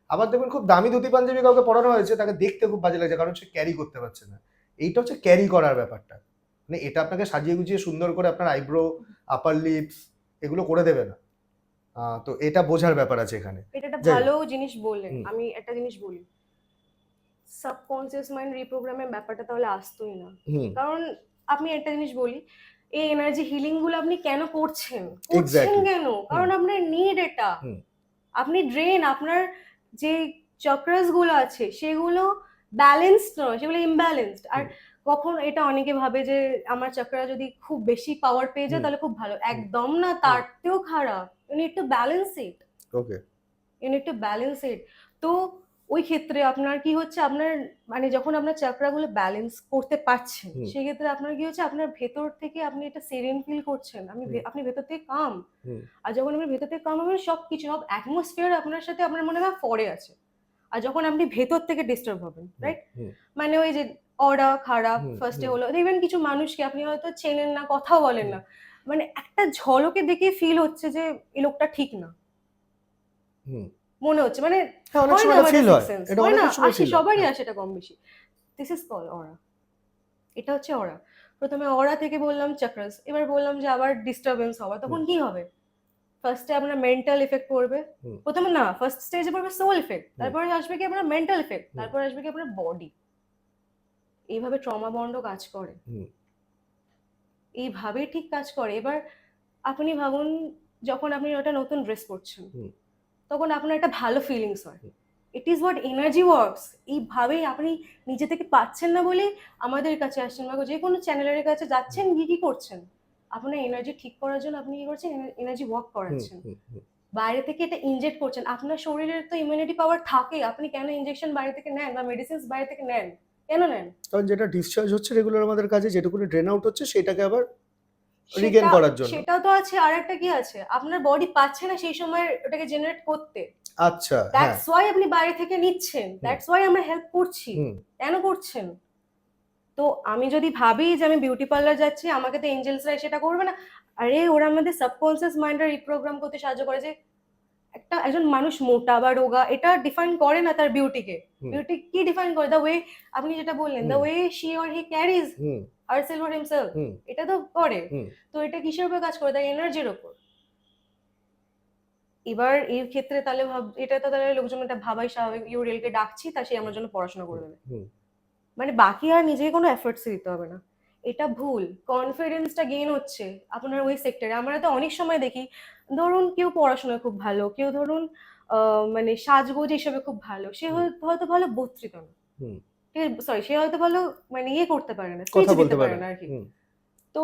আবার দেখবেন খুব দামি ধুতি পাঞ্জাবি কাউকে পরানো হয়েছে, তাকে দেখতে খুব বাজে লাগছে কারণ সে ক্যারি করতে পারছে না। এইটা হচ্ছে ক্যারি করার ব্যাপারটা। মানে এটা আপনাকে সাজিয়ে গুছিয়ে সুন্দর করে আপনার আইব্রো, আপার লিপস এগুলো করে দেবে না। তো এটা বোঝার ব্যাপার আছে এখানে। এটা একটা যাই হোক। ভালো জিনিস বললেন। হুম। আমি একটা জিনিস বলি, সাবকনসিয়াস মাইন্ড রিপ্রোগ্রামের ব্যাপারটা তাহলে আসতোই না। হুম। কারণ আপনি একটা জিনিস বলি, এই এনার্জি হিলিং গুলো আপনি কেন করছেন Exactly. কেন? কারণ আপনার নিড এটা। হুম। আপনি ড্রেন, আপনার যে চক্রাস গুলো আছে সেগুলো ব্যালেন্সড নয়, সেগুলো ইমব্যালেন্সড। আর হুম। কখন এটা অনেকে ভাবে যে আমার চক্রা যদি খুব বেশি পাওয়ার পেয়ে যায় হুম। তাহলে খুব ভালো, হুম। একদম না, তার থেকেও খারাপ। You need to balance it, okay. You need to balance it. তো ওই ক্ষেত্রে আপনার কি হচ্ছে, আপনার মানে যখন আপনার চক্রাগুলো ব্যালেন্স করতে পারছেন হুম। সেক্ষেত্রে আপনার কি হচ্ছে, আপনার ভেতর থেকে আপনি এটা সেরেন ফিল করছেন, আপনি ভেতর থেকে কাম। হুম। আর যখন আপনি ভেতর থেকে কাম হবেন, সব কিছু, সব অ্যাটমসফিয়ার আপনার সাথে আপনার মনে হয় ফরে আছে। আর যখন আপনি ভেতর থেকে ডিস্টার্ব হবেন, রাইট, হুম। মানে ওই যে অরা খারাপ হুম। ফার্স্টে হুম। হলো, দেখবেন কিছু মানুষকে আপনি হয়তো চেনেন না, কথাও বলেন না, মানে একটা ঝলকে দেখে ফিল হচ্ছে যে এই লোকটা ঠিক না, হুম। মনে হচ্ছে, মানে হ্যাঁ, অনেক হয় না সময় এটা আমাদের ফিল সিক্স হয়। সেন্স, এটা হয় না, অনেকের সময় আসে, ফিল হয়। সবারই হ্যাঁ। আসে এটা কম বেশি। দিস ইজ কল অরা। এটা হচ্ছে অরা। প্রথমে অরা থেকে বললাম চক্রাস, এবার বললাম যে আবার ডিস্টারবেন্স হওয়া, তখন কি হবে? ফার্স্টে আপনার মেন্টাল এফেক্ট পড়বে। হুম। প্রথমে না, ফার্স্ট স্টেজে পড়বে সোল এফেক্ট, হুম। তারপরে আসবে কি আপনার মেন্টাল এফেক্ট, হুম। তারপরে আসবে কি আপনার বডি। এইভাবে ট্রমা বন্ড কাজ করে, হুম। এইভাবেই ঠিক কাজ করে। এবার আপনি ভাবুন, যখন আপনি ওটা নতুন ড্রেস পরছেন হুম। তখন আপনার একটা ভালো ফিলিংস হয়। হুম। It is what energy works. এইভাবেই আপনি নিজে থেকে পাচ্ছেন না বলেই আমাদের কাছে আসছেন, বা যে কোনো চ্যানেলের কাছে যাচ্ছেন, গিয়ে কি করছেন, আপনার এনার্জি ঠিক করার জন্য আপনি কি করছেন, এনার্জি ওয়ার্ক হুম। করাচ্ছেন। হুম। হুম। বাইরে থেকে এটা ইনজেক্ট করছেন। আপনার শরীরের তো ইমিউনিটি পাওয়ার থাকে, আপনি কেন ইনজেকশন বাইরে থেকে নেন বা মেডিসিনস বাইরে থেকে নেন, কেন নেন? কারণ যেটা ডিসচার্জ হচ্ছে রেগুলার আমাদের কাছে, যেটুকুনি ড্রেন আউট হচ্ছে সেটাকে আবার রিগেইন সেটা, করার জন্য। সেটাও তো আছে। আর একটা কি আছে, আপনার বডি পাচ্ছে না সেই সময় ওটাকে জেনারেট করতে, আচ্ছা, হ্যাঁ। দ্যাটস ওয়াই আপনি বাইরে থেকে নিচ্ছেন, হুম। দ্যাটস ওয়াই আমরা হেল্প করছি। হুম। কেন করছেন? তো আমি যদি ভাবি যে আমি বিউটি পার্লার যাচ্ছি, আমাকে তো এঞ্জেলসরা সেটা করবে না। আরে ওরা আমাদের সাবকনসিয়াস মাইন্ডের রিপ্রোগ্রাম করতে সাহায্য করে। যে একজন মানুষ মোটা বা রোগা এটা ডিফাইন করে না তার বিউটিকে। হুম। বিউটি কি ডিফাইন করে? দ্য ওয়ে, আপনি যেটা বললেন, the hmm. Way she or he carries hmm. Herself or himself, hmm. এটা তো করে। হুম। তো এটা কিসের উপর কাজ করে? তার এনার্জির উপর। এবার এই ক্ষেত্রে তাহলে এটা তো তাহলে লোকজন এটা ভাবাই স্বাভাবিক, ইউরিয়েলকে ডাকছি তা সে আমার জন্য পড়াশোনা করে দেবে, হুম। মানে বাকি আর নিজেকে কোনো এফর্টস দিতে হবে না। এটা ভুল। কনফিডেন্সটা গেইন হচ্ছে আপনার ওই সেক্টরে। আমরা তো অনেক সময় দেখি, ধরুন কেউ পড়াশোনায় খুব ভালো, কেউ ধরুন মানে সাজগোজ হিসেবে খুব ভালো, সে হুম। হয়তো ভালো বক্তৃতা না, হুম। সরি, সে হয়তো ভালো মানে ইয়ে করতে পারে না, স্পিচ কথা দিতে বলতে পারে পারে। না আর কি। হুম। তো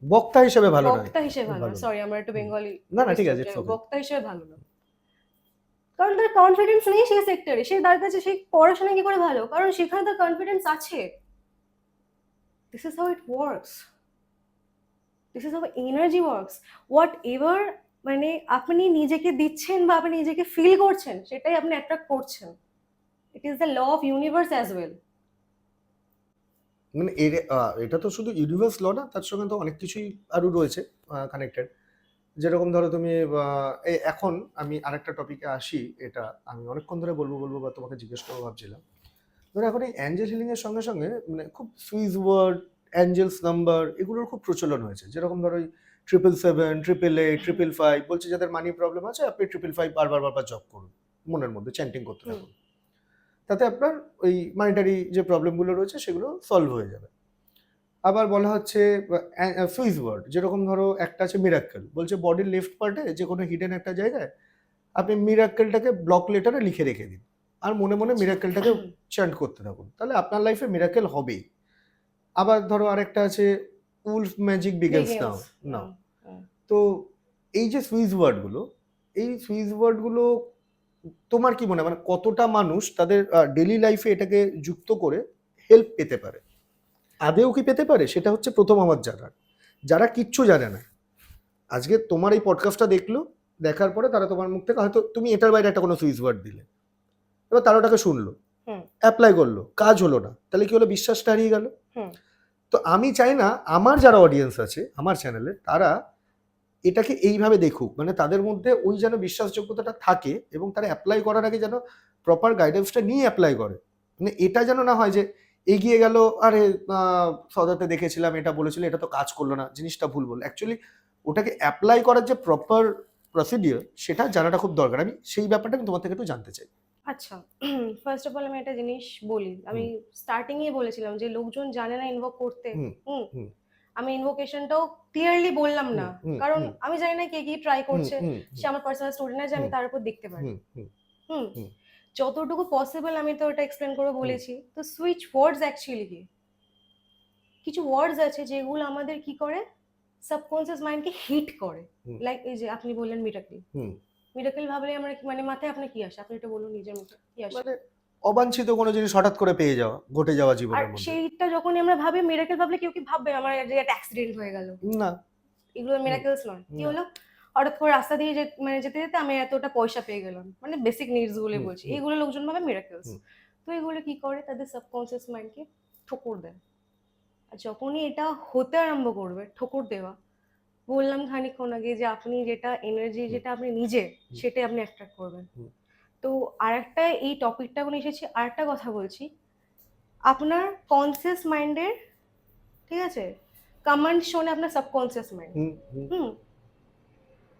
বক্তা হিসেবে ভালো নয়। বক্তা হিসেবে ভালো না, ভালো না। সরি, আমরা একটু হুম। বেঙ্গলি, না, না, ঠিক আছে, it's okay. বক্তা হিসেবে ভালো না, কারণ তার কনফিডেন্স নেই সেই সেক্টরে। সে তার কাছে সেই পড়াশোনা কি করে ভালো, কারণ সেখানে তার কনফিডেন্স আছে। This is how it works, this is how energy works. What ever মানে আপনি নিজেকে দিচ্ছেন বা আপনি নিজেকে ফিল করছেন, সেটাই আপনি অ্যাট্রাক্ট করছেন। It is the law of universe as well. মানে এটা তো শুধু ইউনিভার্স ল না, তার সঙ্গে তো অনেক কিছুই আরো রয়েছে কানেক্টেড। যেরকম ধরো তুমি এখন আমি আরেকটা টপিকে আসি, এটা আমি অনেকক্ষণ ধরে বলবো বা তোমাকে জিজ্ঞেস করবো ভাবছিলাম। ধরো এখন এই অ্যাঞ্জেল হিলিং এর সঙ্গে সঙ্গে মানে খুব সুইচ ওয়ার্ড, অ্যাঞ্জেলস নাম্বার এগুলোর খুব প্রচলন হয়েছে। যেরকম ধরো ওই 777, 888, 555 বলছে যাদের মানি প্রবলেম আছে আপনি 555 বারবার জপ করুন, মনের মধ্যে চ্যান্টিং করতে থাকুন, তাতে আপনার ওই মানিটারি যে প্রবলেমগুলো রয়েছে সেগুলো সলভ হয়ে যাবে। আবার বলা হচ্ছে সুইচ ওয়ার্ড, যেরকম ধরো একটা আছে মিরাক্কেল, বলছে বডির লেফট পার্টে যে কোনো হিডেন একটা জায়গায় আপনি মিরাক্কেলটাকে ব্লক লেটারে লিখে রেখে দিন আর মনে মনে মিরাক্কেলটাকে চ্যান্ট করতে থাকুন, তাহলে আপনার লাইফে মিরাক্কেল হবেই। আবার ধরো আরেকটা আছে উলফ ম্যাজিক বিগেন্স নাও নাও। তো এই যে সুইচ ওয়ার্ডগুলো, এই সুইচ ওয়ার্ডগুলো তোমার কি মনে হয় মানে কতটা মানুষ তাদের ডেইলি লাইফে এটাকে যুক্ত করে হেল্প পেতে পারে? আদেও কি পেতে পারে, সেটা হচ্ছে প্রথম আমার জানার। যারা কিচ্ছু জানে না, আজকে তোমার এই পডকাস্টটা দেখলো, দেখার পরে তারা তোমার মুখ থেকে হয়তো তুমি এটার বাইরে একটা কোনো সুইচ ওয়ার্ড দিলে, এবার তারা ওটাকে শুনলো, অ্যাপ্লাই করলো, কাজ হলো না, তাহলে কি হলো? বিশ্বাসটা হারিয়ে গেল। তো আমি চাই না আমার যারা অডিয়েন্স আছে আমার চ্যানেলে তারা এটাকে এইভাবে দেখুক, মানে তাদের মধ্যে ওই যেন বিশ্বাসযোগ্যতাটা থাকে এবং তারা অ্যাপ্লাই করার আগে যেন প্রপার গাইডেন্সটা নিয়ে অ্যাপ্লাই করে। মানে এটা যেন না হয় যে এগিয়ে গেল, আরে সদাতে দেখেছিলাম এটা বলেছিল, এটা তো কাজ করলো না, জিনিসটা ভুল বল। অ্যাকচুয়ালি ওটাকে অ্যাপ্লাই করার যে প্রপার প্রসিডিওর সেটা জানাটা খুব দরকার। আমি সেই ব্যাপারটা আমি তোমার থেকে একটু জানতে চাই। আচ্ছা, ফার্স্ট অফ অল আমি একটা জিনিস বলি, আমি স্টার্টিং এ বলেছিলাম যে লোকজন জানে না ইনভোক করতে। হুম হুম, হুম আমি ইনভোকেশনটাও ক্লিয়ারলি বললাম হুম না, হুম কারণ হুম আমি জানি না কে কি ট্রাই হুম করছে। হুম সে আমার পার্সোনাল স্টুডেন্ট আছে, আমি হুম তার উপর দেখতে পারি। হুম হুম হুম, হুম যতটুকু পসিবল আমি তো ওটা এক্সপ্লেন করে হুম বলেছি। তো সুইচ ওয়ার্ডস অ্যাকচুয়ালি কি, কিছু ওয়ার্ডস আছে যেগুলো আমাদের কি করে, সাবকনসিয়াস মাইন্ডকে হিট করে। হুম লাইক এই যে আপনি বললেন মিরাকল, হুম মিরাকল ভাবলে আমরা কি মানে মাথায় আপনার কি আসে, আপনি এটা বলুন নিজের মুখে কি আসে। মানে অবাঞ্ছিত কোনো জিনিস হঠাৎ করে পেয়ে যাওয়া, ঘটে যাওয়া আর জীবনের মধ্যে। সেইটা যখনই আমরা ভাবি মিরাকল ভাবলে কেউ কি ভাববে আমার যে একটা অ্যাক্সিডেন্ট হয়ে গেল? না। এগুলো হুম, মিরাকেলস নয়। কি না। হলো, হঠাৎ করে রাস্তা দিয়ে মানে যেতে যেতে আমি এতটা পয়সা পেয়ে গেলাম, মানে বেসিক নিডস গুলো হুম, বলছি, হুম, এগুলো লোকজন ভাবে মিরাকেলস। হুম, তো এগুলো কি করে, তাদের সাবকনসিয়াস মাইন্ডকে ঠোকর দেয়। আর যখনই এটা হতে আরম্ভ করবে ঠোকর দেওয়া, বললাম খানিকক্ষণ আগে যে আপনি যেটা এনার্জি হুম, যেটা আপনি নিজে, হুম, সেটাই আপনি অ্যাট্রাক্ট করবেন। হুম, তো আরেকটা এই টপিকটা এখন এসেছি, আরেকটা কথা বলছি, আপনার কনসিয়াস মাইন্ডের, ঠিক আছে, কমান্ড শোনে আপনার সাবকনসিয়াস মাইন্ড। হুম, হুম। হুম,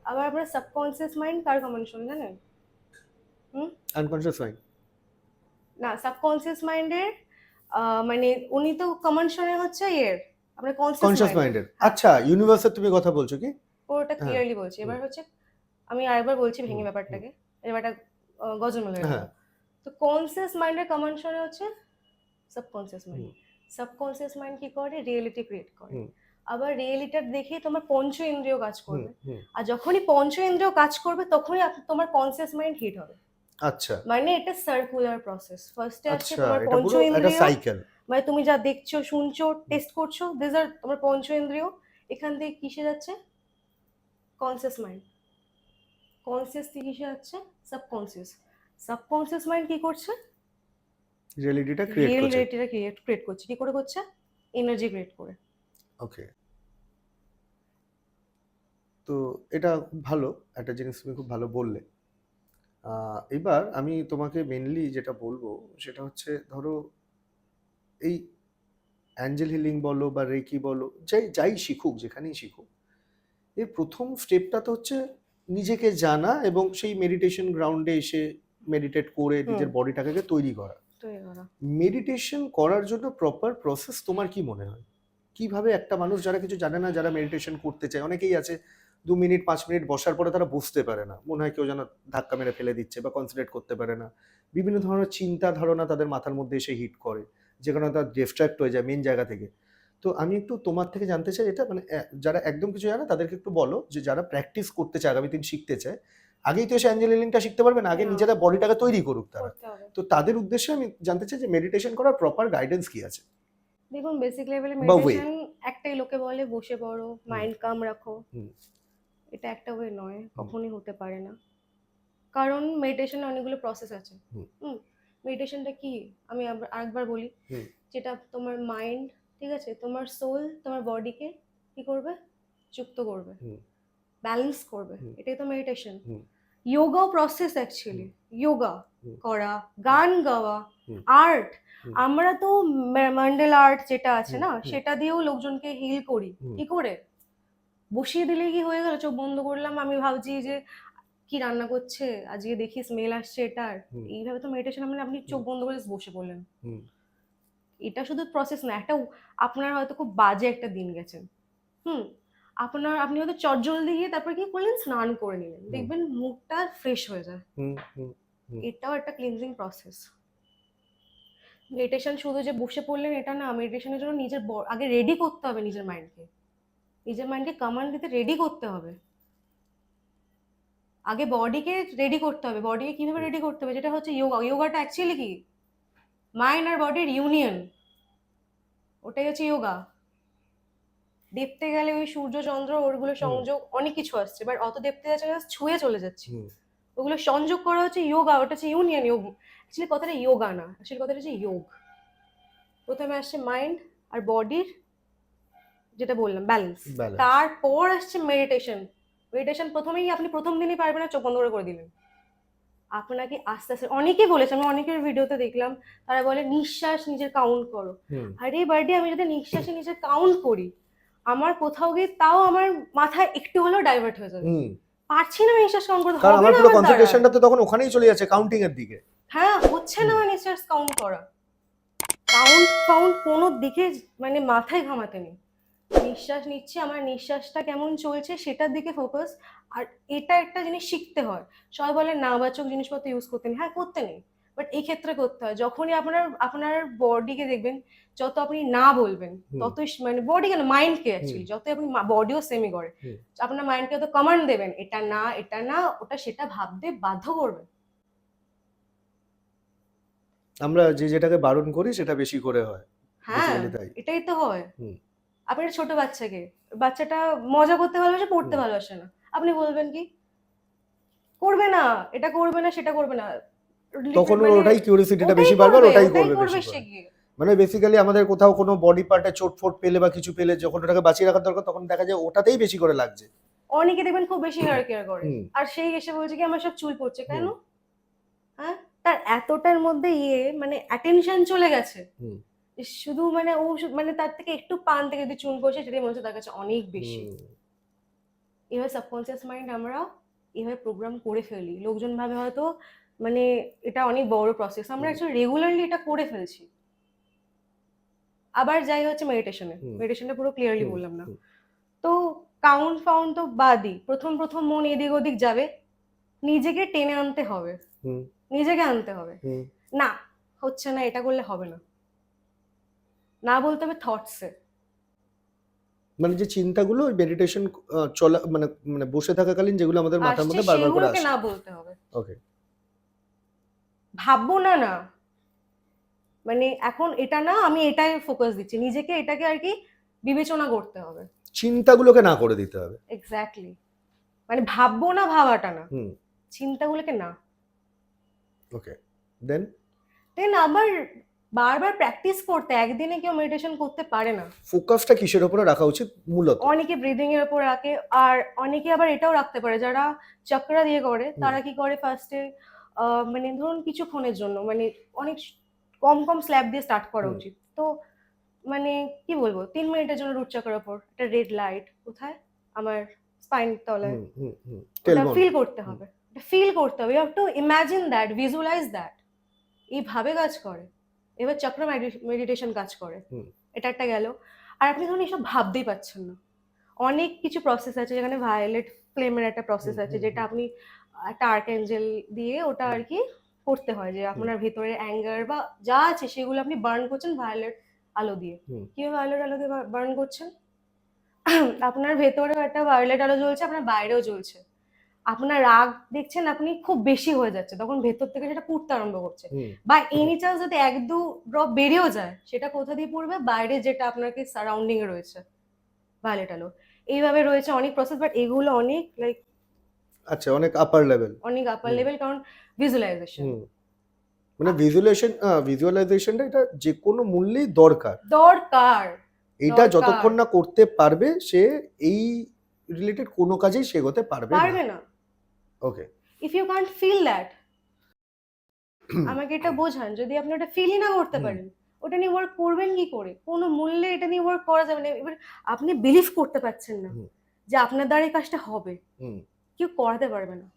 আবার আপনার সাবকনসিয়াস মাইন্ড কার কমান্ড শোনে জানেন? হুম, আনকনসিয়াস মাইন্ড। না, সাবকনসিয়াস মাইন্ডের মানে উনি তো কমান্ড শোনে হচ্ছে এর আপনার কনসিয়াস কনসিয়াস মাইন্ডের। মাইন্ডের। হ্যাঁ, আচ্ছা, ইউনিভার্সের তুমি কথা বলছো কি? পুরোটা হ্যাঁ, ক্লিয়ারলি বলছি। হুম, এবার হচ্ছে আমি আরেকবার বলছি হুম, ভেঙে হুম, ব্যাপারটাকে, এবারটা গজলমল হয়ে গেল। হ্যাঁ, তো কনসিয়াস মাইন্ডের কমান্ড শোনে হচ্ছে সাবকনসিয়াস মাইন্ড। হুম, সাবকনসিয়াস মাইন্ড কি করে, রিয়েলিটি ক্রিয়েট করে। হুম, আবার রিয়েলিটার দেখেই তোমার পঞ্চ ইন্দ্রিয় কাজ হুম, করবে। হুম। আর যখনই পঞ্চ ইন্দ্রিয় কাজ করবে তখনই তোমার কনসিয়াস মাইন্ড হিট হবে। আচ্ছা, মানে এটা সার্কুলার প্রসেস, ফার্স্টে আসছে আচ্ছা, তোমার এটা পঞ্চ পুরো একটা ইন্দ্রিয়, সাইকেল। মানে তুমি যা দেখছো শুনছো হুম, টেস্ট করছো, দিস আর তোমার পঞ্চ ইন্দ্রিয়। এখান থেকে কিসে যাচ্ছে, কনসিয়াস মাইন্ড, কনসিয়াস থেকে কিসে যাচ্ছে, সাবকনসিয়াস। সাবকনসিয়াস মাইন্ড কি করছে, রিয়েলিটিটা ক্রিয়েট রিয়েল করছে। রিয়েলিটিটা ক্রিয়েট করছে। কি করে করছে, এনার্জি ক্রিয়েট করে। ওকে। তো এটা খুব ভালো একটা জিনিস তুমি খুব ভালো বললে। এবার আমি তোমাকে মেনলি যেটা বলবো সেটা হচ্ছে, ধরো এই অ্যাঞ্জেল হিলিং বলো বা রেকি বলো, যাই যাই শিখুক, যেখানেই শিখুক, এর প্রথম স্টেপটা তো হচ্ছে নিজেকে জানা এবং সেই মেডিটেশন গ্রাউন্ডে এসে মেডিটেট করে হুম, নিজের বডিটাকে তৈরি করা। তৈরি করা। মেডিটেশন করার জন্য প্রপার প্রসেস তোমার কি মনে হয়? কিভাবে একটা মানুষ যারা কিছু জানে না, যারা মেডিটেশন করতে চায়, অনেকেই আছে 2 মিনিট 5 মিনিট বসার পরে তারা বুঝতে পারে না, মনে হয় কেউ যেন ধাক্কা মেরে ফেলে দিচ্ছে বা কনসেন্ট্রেট করতে পারে না, বিভিন্ন ধরনের চিন্তা ধারণা তাদের মাথার মধ্যে এসে হিট করে, যে কারণে তারা ডিস্ট্র্যাক্ট হয়ে যায় মেন জায়গা থেকে। তো আমি একটু তোমার থেকে জানতে চাই এটা, মানে যারা একদম কিছু জানে না তাদেরকে একটু বলো, যে যারা প্র্যাকটিস করতে চায়, আগামী দিন শিখতে চায়, আগেই তো এসে অ্যাঞ্জেল হিলিংটা শিখতে পারবে না, আগে না, নিজেরা বডিটাকে তৈরি করুক তারা। করতে হবে। তো তাদের উদ্দেশ্যে আমি জানতে চাই যে মেডিটেশন করার প্রপার গাইডেন্স কি আছে দেখুন, বেসিক লেভেলে বা ওয়ে। মেডিটেশন একটাই লোকে বলে বসে পড়ো, হুম মাইন্ড কাম রাখো। হুম এটা একটা ওয়ে নয়, হুম কখনোই হতে পারে না। কারণ মেডিটেশনে অনেকগুলো প্রসেস আছে। হুম হুম, মেডিটেশনটা কি, আমি আরেকবার বলি, হুম যেটা তোমার মাইন্ড, ঠিক আছে, তোমার সোল, তোমার বডিকে কি করবে, যুক্ত করবে, হুম ব্যালেন্স করবে, হুম এটাই তো মেডিটেশন। হুম যোগাও প্রসেস হুম অ্যাকচুয়ালি, যোগা হুম করা, গান গাওয়া, হুম আর্ট। হুম আমরা তো মান্ডেল আর্ট যেটা আছে হুম না, হুম সেটা দিয়েও লোকজনকে হিল করি। হুম কি করে, বসিয়ে দিলে কি হয়ে গেল, চোখ বন্ধ করলাম, আমি ভাবছি যে কি রান্না করছে আজকে, দেখি স্মেল আসছে এটার, হুম এইভাবে তো মেডিটেশন, মানে আপনি চোখ হুম বন্ধ করে just বসে পড়লেন। হুম এটা শুধু প্রসেস না, একটা আপনার হয়তো খুব বাজে একটা দিন গেছেন। হুম, আপনি হয়তো চটজলদি গিয়ে তারপর কি করলেন, স্নান করে নিলেন, হুম দেখবেন মুখটা ফ্রেশ হয়ে যায়। হুম হুম হুম এটাও একটা ক্লিনজিং প্রসেস। মেডিটেশন শুধু যে বসে পড়লেন এটা না, মেডিটেশনের জন্য নিজের আগে রেডি করতে হবে নিজের মাইন্ডকে, নিজের মাইন্ডকে কমান্ড দিতে রেডি করতে হবে। আগে বডিকে রেডি করতে হবে। বডিকে কিভাবে রেডি করতে হবে, যেটা হচ্ছে যোগা। যোগাটা অ্যাকচুয়ালি কি, মাইন্ড আর বডির ইউনিয়ন, ওটাই হচ্ছে যোগা। দেখতে গেলে ওই সূর্য চন্দ্র ওগুলো হুম সংযোগ অনেক কিছু আসছে, বাট অত দেখতে যাচ্ছে just ছুঁয়ে চলে যাচ্ছি। হুম ওগুলো সংযোগ করা হচ্ছে যোগা, ওটা হচ্ছে ইউনিয়ন। যোগ অ্যাকচুয়ালি কথাটা যোগা না, অ্যাকচুয়ালি কথাটা হচ্ছে যোগ। প্রথমে আসছে মাইন্ড আর বডির যেটা বললাম ব্যালেন্স, ব্যালেন্স। তারপর আসছে মেডিটেশন। মেডিটেশন প্রথমেই আপনি প্রথম দিনই পারবেন না, চোখ বন্ধ করে দিলেন। আপনাকে আস্তে আস্তে, অনেকেই বলেছে, আমি অনেকের ভিডিওতে দেখলাম তারা বলে নিঃশ্বাস নিজের কাউন্ট করো। হুম আরে বার্থডে, আমি যদি নিঃশ্বাসে নিজের কাউন্ট করি, আমার কোথাও গিয়ে তাও আমার মাথায় একটু হলেও ডাইভার্ট হয়ে যাবে। হুম পারছি না নিঃশ্বাস কাউন্ট করতে, কারণ হবে আমার না পুরো আমার দ্বারা। কনসেন্ট্রেশনটা তো তখন ওখানেই চলে যাচ্ছে, কাউন্টিং এর দিকে। হ্যাঁ, হচ্ছে না আমার নিঃশ্বাস কাউন্ট করা। কাউন্ট ফাউন্ড কোনো দিকে মানে মাথায় ঘামাতে নেই। নিঃশ্বাস নিচ্ছি, আমার নিঃশ্বাসটা কেমন চলছে সেটার দিকে ফোকাস। আর এটা একটা জিনিস শিখতে হয়। সবাই বলে নাবাচক জিনিসপত্র ইউজ করতে নেই, হ্যাঁ করতে নেই, বাট এই ক্ষেত্রে করতে হয়। যখনই আপনার আপনার বডিকে দেখবেন, যত আপনি না বলবেন হুম ততই মানে বডি কেন, মাইন্ডকে হুম অ্যাকচুয়ালি যতই আপনি, বডিও সেমই করে, হুম। আপনার মাইন্ডকে যত কমান্ড দেবেন এটা না এটা না ওটা সেটা ভাবতে বাধ্য করবে। আমরা যেটাকে বারণ করি সেটা বেশি করে হয়, হ্যাঁ, বেসিক্যালি তাই। এটাই তো হয়। হুম আপনি একটা ছোট বাচ্চাকে, বাচ্চাটা মজা করতে ভালোবাসে, পড়তে হুম। ভালোবাসে না, আপনি বলবেন কি করবে না, এটা করবে না, সেটা করবে না, তখন ওর মানে ওটাই কিউরিওসিটিটা ওটাই বেশি বাড়বে আর করবে, ওটাই ওটাই করবে করবে বেশি সে করে। গিয়ে। মানে বেসিক্যালি আমাদের কোথাও কোনো বডি পার্টে চোট ফোট পেলে বা কিছু পেলে যখন ওটাকে বাঁচিয়ে রাখার দরকার, তখন দেখা যায় ওটাতেই বেশি করে লাগছে। অনেকে দেখবেন খুব বেশি হেয়ার কেয়ার করে, হুম আর সেই এসে বলছে কি আমার সব চুল পড়ছে কেন। হুম হ্যাঁ, তার এতটার মধ্যে মানে অ্যাটেনশন চলে গেছে, হুম যে শুধু মানে ও মানে তার থেকে একটু পান থেকে যদি চুল পড়ছে সেটাই মনে হচ্ছে তার কাছে অনেক বেশি। হুম। এভাবে সাবকনসিয়াস মাইন্ড আমরা এভাবে প্রোগ্রাম করে ফেলি। লোকজন ভাবে হয়তো মানে এটা অনেক বড় প্রসেস, আমরা হুম অ্যাকচুয়ালি রেগুলারলি এটা করে ফেলছি। আবার যাই হচ্ছে মেডিটেশনে, হুম মেডিটেশনটা পুরো ক্লিয়ারলি হুম বললাম না। হুম তো কাউন্ট ফাউন্ড তো বাদই, প্রথম প্রথম মন এদিক ওদিক যাবে, নিজেকে টেনে আনতে হবে, হুম নিজেকে আনতে হবে। হুম। না, হচ্ছে না, এটা করলে হবে না, না বলতে হবে থটসে। মানে যে চিন্তাগুলো ওই মেডিটেশন চলা মানে মানে বসে থাকাকালীন যেগুলো আমাদের মাথার আসছে মধ্যে বারবার করে সেগুলোকে আসে। না বলতে হবে। ওকে। ভাববো না, না মানে এখন এটা না, আমি এটাই ফোকাস দিচ্ছি, নিজেকে এটাকে আর কি বিবেচনা করতে হবে। চিন্তাগুলোকে না করে দিতে হবে। এক্স্যাক্টলি, মানে ভাববো না ভাবাটা না, হুম। চিন্তাগুলোকে না। ওকে। দেন দেন আবার বারবার প্র্যাকটিস করতে, একদিনে কেউ মেডিটেশন করতে পারে না। ফোকাসটা কিসের উপরে রাখা উচিত মূলত? অনেকে ব্রিদিং এর উপর রাখে, আর অনেকে আবার এটাও রাখতে পারে, যারা চক্রা দিয়ে করে হুম তারা কি করে ফার্স্টে মানে ধরুন কিছুক্ষণের জন্য, মানে অনেক কম কম স্ল্যাব দিয়ে স্টার্ট করা হুম উচিত। তো মানে কি বলবো, 3 মিনিটের জন্য রুট চক্রার ওপর একটা রেড লাইট কোথায়, আমার স্পাইন তলায়, হুম হুম হুম। ওটা টেলবন। ফিল করতে হবে, ফিল করতে হবে, you have to imagine that, visualise that. এইভাবে কাজ করে। এবার চক্র মেডিটেশন কাজ করে। হুম এটা একটা গেল। আর আপনি ধরুন এসব ভাবতেই পাচ্ছেন না, অনেক কিছু প্রসেস আছে, যেখানে ভায়োলেট ফ্লেমের একটা প্রসেস হুম আছে, হুম যেটা আপনি একটা আর্কএঞ্জেল দিয়ে ওটা আর কি করতে হয়, যে আপনার ভেতরে অ্যাঙ্গার বা যা আছে সেগুলো আপনি বার্ন করছেন ভায়োলেট আলো দিয়ে। হুম কিভাবে ভায়োলেট আলো দিয়ে বার্ন করছেন? আপনার ভেতরেও একটা ভায়োলেট আলো জ্বলছে, আপনার বাইরেও জ্বলছে। আপনার রাগ দেখছেন আপনি খুব বেশি হয়ে যাচ্ছে, তখন ভেতর থেকে সেটা পুড়তে আরম্ভ করছে। হুম বা এনি চান্স যদি এক দু ড্রপ বেরিয়েও যায়, সেটা কোথা দিয়ে পড়বে? বাইরে যেটা আপনাকে সারাউন্ডিং এ রয়েছে, ভায়োলেট আলো। এইভাবে রয়েছে অনেক প্রসেস, বাট এগুলো অনেক লাইক আচ্ছা, অনেক আপার লেভেল। অনেক আপার হুম লেভেল, কারণ ভিজুয়ালাইজেশন হুম। মানে ভিজুয়ালাইজেশনটা এটা যে কোনো মূল্যেই দরকার। দরকার, এইটা দরকার। যতক্ষণ না করতে পারবে সে এই রিলেটেড কোনো কাজেই সে এগোতে পারবে না। পারবে না। Okay. If you can't feel that, আমাকে এটা বোঝান, যদি আপনি ওটা ফিলই না করতে হুম। পারেন, ওটা নিয়ে ওয়ার্ক করবেন কি করে? কোনো মূল্যে এটা নিয়ে ওয়ার্ক করা যাবে না। এবার আপনি বিলিভ করতে পারছেন না হুম যে আপনার দ্বারা এই কাজটা হবে, হুম। কেউ করাতে পারবে না।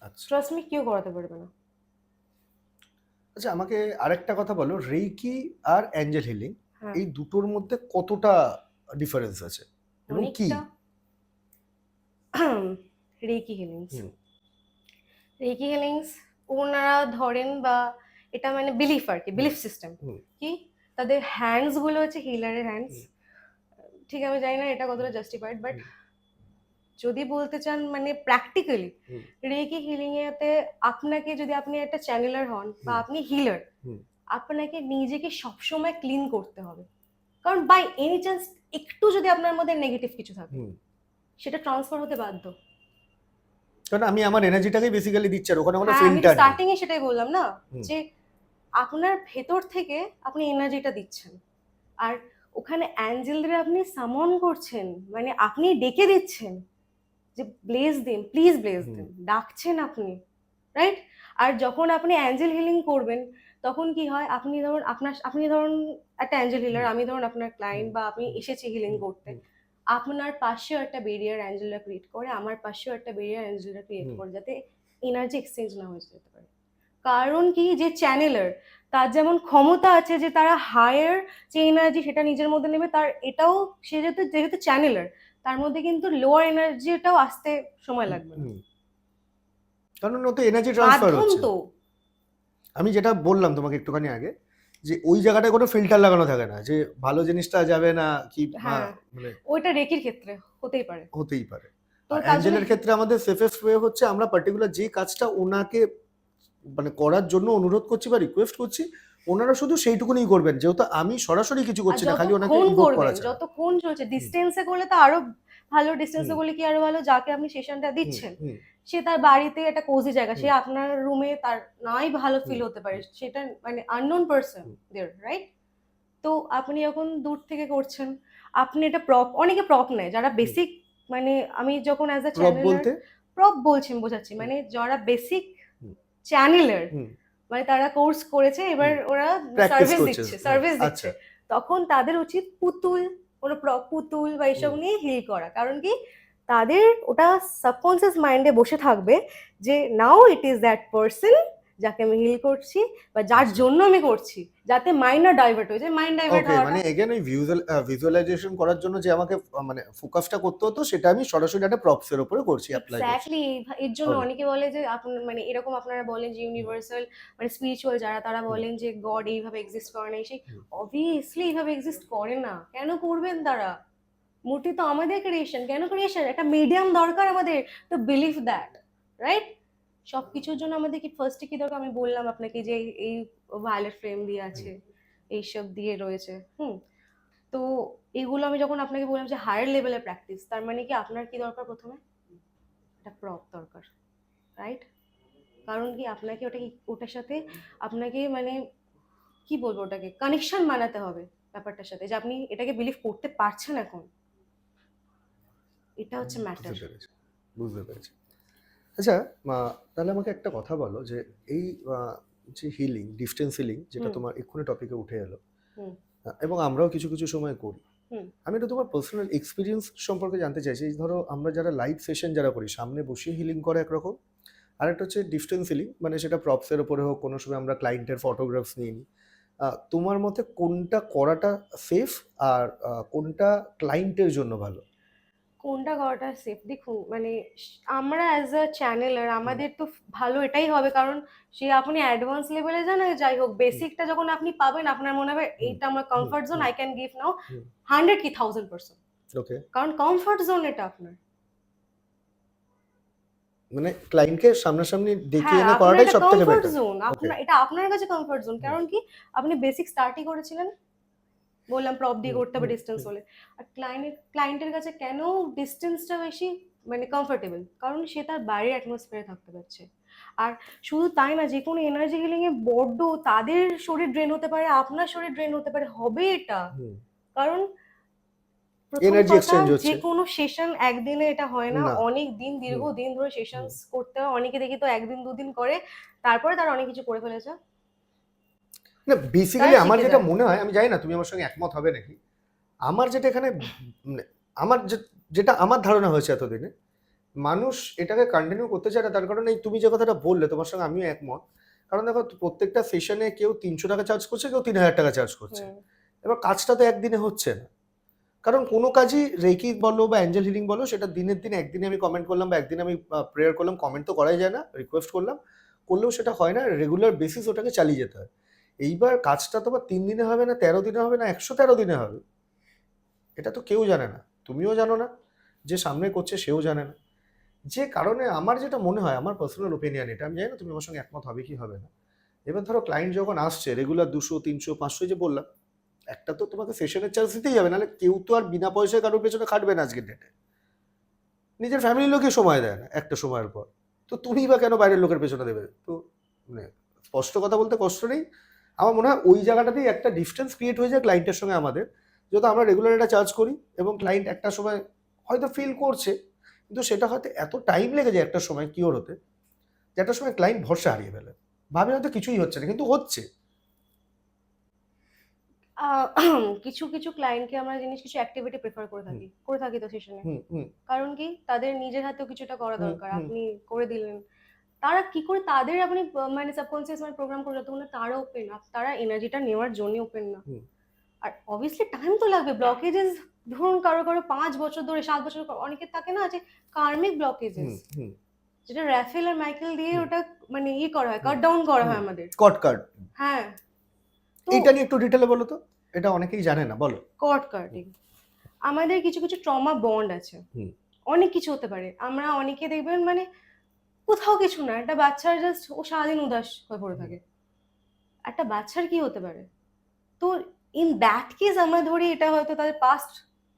আচ্ছা ট্রাস্ট মি, কেউ করাতে পারবে না। আচ্ছা, আমাকে আরেকটা কথা বলো, রেইকি আর অ্যাঞ্জেল হিলিং হ্যাঁ, এই দুটোর মধ্যে কতটা ডিফারেন্স আছে এবং কি? অনেকটা। রেকি হিলিংস, হুম রেকি হিলিংস ওনারা ধরেন, বা এটা মানে বিলিফ আর কি, বিলিফ সিস্টেম হুম কি, তাদের হ্যান্ডস গুলো হচ্ছে হিলারের হ্যান্ডস। ঠিক, আমি জানি না এটা কতটা জাস্টিফাইড, বাট হুম যদি বলতে চান মানে প্র্যাকটিক্যালি, হুম রেকি হিলিং এতে আপনাকে, যদি আপনি একটা চ্যানেলার হন বা হুম আপনি হিলার, হুম আপনাকে নিজেকে সবসময় ক্লিন করতে হবে। কারণ বাই এনি চান্স একটু যদি আপনার মধ্যে নেগেটিভ কিছু থাকে, হুম। সেটা ট্রান্সফার হতে বাধ্য। কারণ আমি আমার এনার্জিটাকেই বেসিক্যালি দিচ্ছি আর ওখানে কোনো হ্যাঁ, আমি তো ফিল্টার নেই। স্টার্টিং এ সেটাই বললাম না, হুম যে আপনার ভেতর থেকে আপনি এনার্জিটা দিচ্ছেন, আর ওখানে অ্যাঞ্জেলদের আপনি সামন করছেন, মানে আপনি ডেকে দিচ্ছেন যে ব্লেস দিন, প্লিজ ব্লেস দিন, ডাকছেন আপনি, রাইট? আর যখন আপনি অ্যাঞ্জেল হিলিং করবেন তখন কি হয়, আপনি ধরুন একটা অ্যাঞ্জেল হিলার, আমি ধরুন আপনার ক্লায়েন্ট, বা আমি এসেছি হিলিং করতে, আপনার পাশেও একটা বেরিয়ার অ্যাঞ্জেলরা ক্রিয়েট করে, আমার পাশেও একটা বেরিয়ার অ্যাঞ্জেলরা ক্রিয়েট করে, যাতে এনার্জি এক্সচেঞ্জ না হয়ে যেতে পারে। কারণ কি, যে চ্যানেলার তার যেমন ক্ষমতা আছে যে তারা হায়ার যে এনার্জি সেটা নিজের মধ্যে নেবে, তার এটাও সে যেহেতু চ্যানেলার, তার মধ্যে কিন্তু লোয়ার এনার্জিটাও আসতে সময় লাগবে না। কারণ ওতে এনার্জি ট্রান্সফার মাধ্যম হচ্ছে। তো আমি যেটা বললাম তোমাকে একটুখানি আগে, যে ওই জায়গাটায় কোনো ফিল্টার লাগানো থাকে না, যে ভালো জিনিসটা যাবে না কি, হ্যাঁ, মানে ওইটা রেকির ক্ষেত্রে হতেই পারে। হতেই পারে। তো আর তার জন্য অ্যাঞ্জেলের ক্ষেত্রে আমাদের সেফেস্ট ওয়ে হচ্ছে আমরা পার্টিকুলার যে কাজটা ওনাকে মানে করার জন্য অনুরোধ করছি বা রিকোয়েস্ট করছি, ওনারা শুধু সেইটুকুনি করবেন, যেহেতু আমি সরাসরি কিছু আর করছি না, খালি ওনাকে যতক্ষণ ইনভোক করা করবেন, ছাড়া। যতক্ষণ চলছে, ডিস্টেন্সে করলে তো আরো ভালো, ডিস্টেন্সে করলে কি আরো ভালো, যাকে আপনি সেশনটা দিচ্ছেন সে তার বাড়িতে একটা কোজি জায়গা, সে আপনার রুমে তার নাই ভালো ফিল হতে পারে, সেটা মানে আননোন পারসন দেয়ার, রাইট? তো আপনি যখন দূর থেকে করছেন, আপনি এটা অনেকে প্রপ নেয় যারা বেসিক, মানে আমি যখন অ্যাজ আ প্রপ চ্যানেলার, বলতে প্রপ বোঝাচ্ছি, মানে যারা বেসিক চ্যানেলার, মানে তারা কোর্স করেছে, এবার ওরা প্র্যাকটিস সার্ভিস করছে। দিচ্ছে, তখন তাদের উচিত পুতুল, কোনো পুতুল বা এইসব নিয়ে হিল করা। কারণ কি, তাদের ওটা সাবকনসিয়াস মাইন্ডে বসে থাকবে যে নাও ইট ইজ দ্যাট পার্সন যাকে আমি হিল করছি বা যার জন্য আমি করছি, যাতে মাইন্ড না ডাইভার্ট হয়ে যায়। মাইন্ড ডাইভার্ট ওকে, হওয়াটা মানে এগেন ওই ভিজুয়ালাইজেশন করার জন্য যে আমাকে মানে ফোকাসটা করতে হতো, সেটা আমি সরাসরি একটা প্রপসের উপরে করছি, অ্যাপ্লাই করছি। এক্স্যাক্টলি। এর জন্য Okay. অনেকে বলে যে আপনার মানে এরকম আপনারা বলেন যে ইউনিভার্সাল, মানে স্পিরিচুয়াল যারা, তারা বলেন যে গড এইভাবে এক্সিস্ট করে না, সেই অবভিয়াসলি এইভাবে এক্সিস্ট করে না। কেন করবেন তারা? মূর্তি তো আমাদের ক্রিয়েশন। কেন ক্রিয়েশন? একটা মিডিয়াম দরকার আমাদের টু বিলিভ দ্যাট, রাইট? সবকিছুর জন্য আমাদের কি ফার্স্টে কি দরকার, আমি বললাম আপনাকে যে এই ভায়োলেট ফ্রেম দিয়ে আছে, এইসব দিয়ে রয়েছে, তো এগুলো আমি যখন আপনাকে বললাম যে হায়ার লেভেলের প্র্যাকটিস, তার মানে কি আপনার কি দরকার, প্রথমে একটা প্রপ দরকার, রাইট? কারণ কি, আপনাকে ওটার সাথে আপনাকে মানে কি বলবো, ওটাকে কানেকশন বানাতে হবে ব্যাপারটার সাথে, যে আপনি এটাকে বিলিভ করতে পারছেন এখন। এটা হচ্ছে ম্যাটার। বুঝতে পেরেছি। আচ্ছা, তাহলে আমাকে একটা কথা বলো, যে এই যে হিলিং, ডিস্টেন্স হিলিং, যেটা তোমার এক্ষুনি টপিকে উঠে এলো, এবং আমরাও কিছু কিছু সময় করি, আমি একটু তোমার পার্সোনাল এক্সপিরিয়েন্স সম্পর্কে জানতে চাইছি। ধরো আমরা যারা লাইভ সেশন যারা করি, সামনে বসিয়ে হিলিং করে একরকম, আর একটা হচ্ছে ডিস্টেন্স হিলিং, মানে সেটা প্রপসের ওপরে হোক, কোনো সময় আমরা ক্লায়েন্টের ফটোগ্রাফস নিয়ে নিই। তোমার মতে কোনটা করাটা সেফ, আর কোনটা ক্লায়েন্টের জন্য ভালো? কোনটা করাটা সেফ, দেখুন মানে আমরা অ্যাজ আ চ্যানেলার আমাদের তো ভালো এটাই হবে, কারণ সে আপনি অ্যাডভান্স লেভেলে যান, যাই হোক বেসিকটা যখন আপনি পাবেন, আপনার মনে হবে এইটা আমার comfort zone, I can give now 100 কি 1000%। ওকে, কারণ কমফর্ট জোন এটা আপনার, মানে ক্লায়েন্টকে সামনাসামনি ডেকে হ্যাঁ, এনে আপনার করাটাই এটা সবথেকে কমফর্ট বেটার। জোন, আপনার এটা আপনার কাছে কমফর্ট জোন। কারণ কি, আপনি বেসিক স্টার্টই করেছিলেন, বললাম প্রপ দিয়ে করতে হবে ডিস্টেন্স হলে। আর ক্লায়েন্টের কাছে কেন ডিস্টেন্সটা বেশি মানে কমফোর্টেবল, কারণ সে তার বাইরের অ্যাটমসফিয়ারে থাকতে পারছে। আর শুধু তাই না, যে কোনো এনার্জি হিলিং এ বড্ড তাদের শরীর ড্রেন হতে পারে, আপনার শরীর ড্রেন হতে পারে, হবে এটা। কারণ প্রথম এনার্জি কথা, এক্সচেঞ্জ যে হচ্ছে কোনো সেশন একদিনে এটা হয় না, না। অনেক দিন, দীর্ঘদিন ধরে সেশন করতে হয়। অনেকে দেখি তো একদিন দুদিন করে, তারপরে তারা অনেক কিছু করে ফেলেছে। না, বেসিক্যালি তাই আমার শিখে যেটা যায়। মনে হয়, আমি জানি না তুমি আমার সঙ্গে একমত হবে নাকি, আমার যেটা এখানে মানে আমার যেটা আমার ধারণা হয়েছে এতদিনে, মানুষ এটাকে কন্টিনিউ করতে চায় না, তার কারণ এই তুমি যে কথাটা বললে, তোমার সঙ্গে আমিও একমত। কারণ দেখো, প্রত্যেকটা সেশনে কেউ 300 টাকা চার্জ করছে, কেউ 3000 টাকা চার্জ করছে। এবার কাজটা তো একদিনে হচ্ছে না, কারণ কোনো কাজই রেকি বলো বা অ্যাঞ্জেল হিলিং বলো, সেটা দিনের দিন একদিনে আমি কমেন্ট করলাম বা একদিন আমি প্রেয়ার করলাম, কমেন্ট তো করাই যায় না, রিকোয়েস্ট করলাম, করলেও সেটা হয় না, রেগুলার বেসিস ওটাকে চালিয়ে যেতে হয়। এইবার কাজটা তোমার 3 দিনে হবে না, 13 দিনে হবে না, 113 দিনে হবে, এটা তো কেউ জানে না, তুমিও জানো না, যে সামনে করছে সেও জানে না। যে কারণে আমার যেটা মনে হয়, আমার পার্সোনাল ওপিনিয়ন এটা, আমি জানি না তুমি আমার সঙ্গে একমত হবে কি হবে না। এবার ধরো ক্লায়েন্ট যখন আসছে রেগুলার 200, 300, 500 যে বললাম, একটা তো তোমাকে সেশনের চার্জ দিতেই হবে, নাহলে কেউ তো আর বিনা পয়সায় কারোর পেছনে খাটবে না আজকের ডেটে। নিজের ফ্যামিলির লোকই সময় দেয় না একটা সময়ের পর, তো তুমি বা কেন বাইরের লোকের পেছনে দেবে? তো মানে স্পষ্ট কথা বলতে কষ্ট নেই, আমার মনে হয় ওই জায়গাটাতেই একটা ডিস্টেন্স ক্রিয়েট হয়ে যায় ক্লায়েন্টের সঙ্গে আমাদের, যেহেতু আমরা রেগুলার এটা চার্জ করি এবং ক্লায়েন্ট একটা সময় হয়তো ফিল করছে, কিন্তু সেটা হয়তো এত টাইম লেগে যায় একটা সময় কিওর হতে, যে একটা সময় ক্লায়েন্ট ভরসা হারিয়ে ফেলে, ভাবে হয়তো কিছুই হচ্ছে না, কিন্তু হচ্ছে। আহ, কিছু কিছু ক্লায়েন্টকে আমরা জিনিস কিছু অ্যাক্টিভিটি প্রেফার করে থাকি তো সেশনে। হুম হুম কারণ কি তাদের নিজের হাতেও কিছুটা করা হুম দরকার, হুম আপনি করে দিলেন, তারা কি করে তাদের আপনি মানে সাবকনসিয়াস মাইন্ড প্রোগ্রাম করে যতক্ষণ না তারা ওপেন আপ, তারা এনার্জিটা নেওয়ার জন্য ওপেন না। হুম আর অবভিয়াসলি টাইম তো লাগবে। ব্লকেজেস ধরুন কারো কারো 5 বছর ধরে, 7 বছর, অনেকের থাকে না যে কার্মিক ব্লকেজেস, হুম হুম যেটা র্যাফেল আর মাইকেল দিয়ে হুম ওটা মানে ইয়ে করা হয়, কাট ডাউন করা হয় আমাদের। কট কার্ড, হ্যাঁ, তো এইটা নিয়ে একটু ডিটেলে বলো তো, এটা অনেকেই জানে না, বলো। কট কাটিং আমাদের কিছু কিছু ট্রমা বন্ড আছে, হুম অনেক কিছু হতে পারে। আমরা অনেকে দেখবেন মানে কোথাও কিছু না, একটা বাচ্চার জাস্ট ও সারাদিন উদাস হয়ে পড়ে থাকে, একটা বাচ্চার কি হতে পারে? তো ইন দ্যাট কেস আমরা ধরি এটা হয়তো তাদের পাস্ট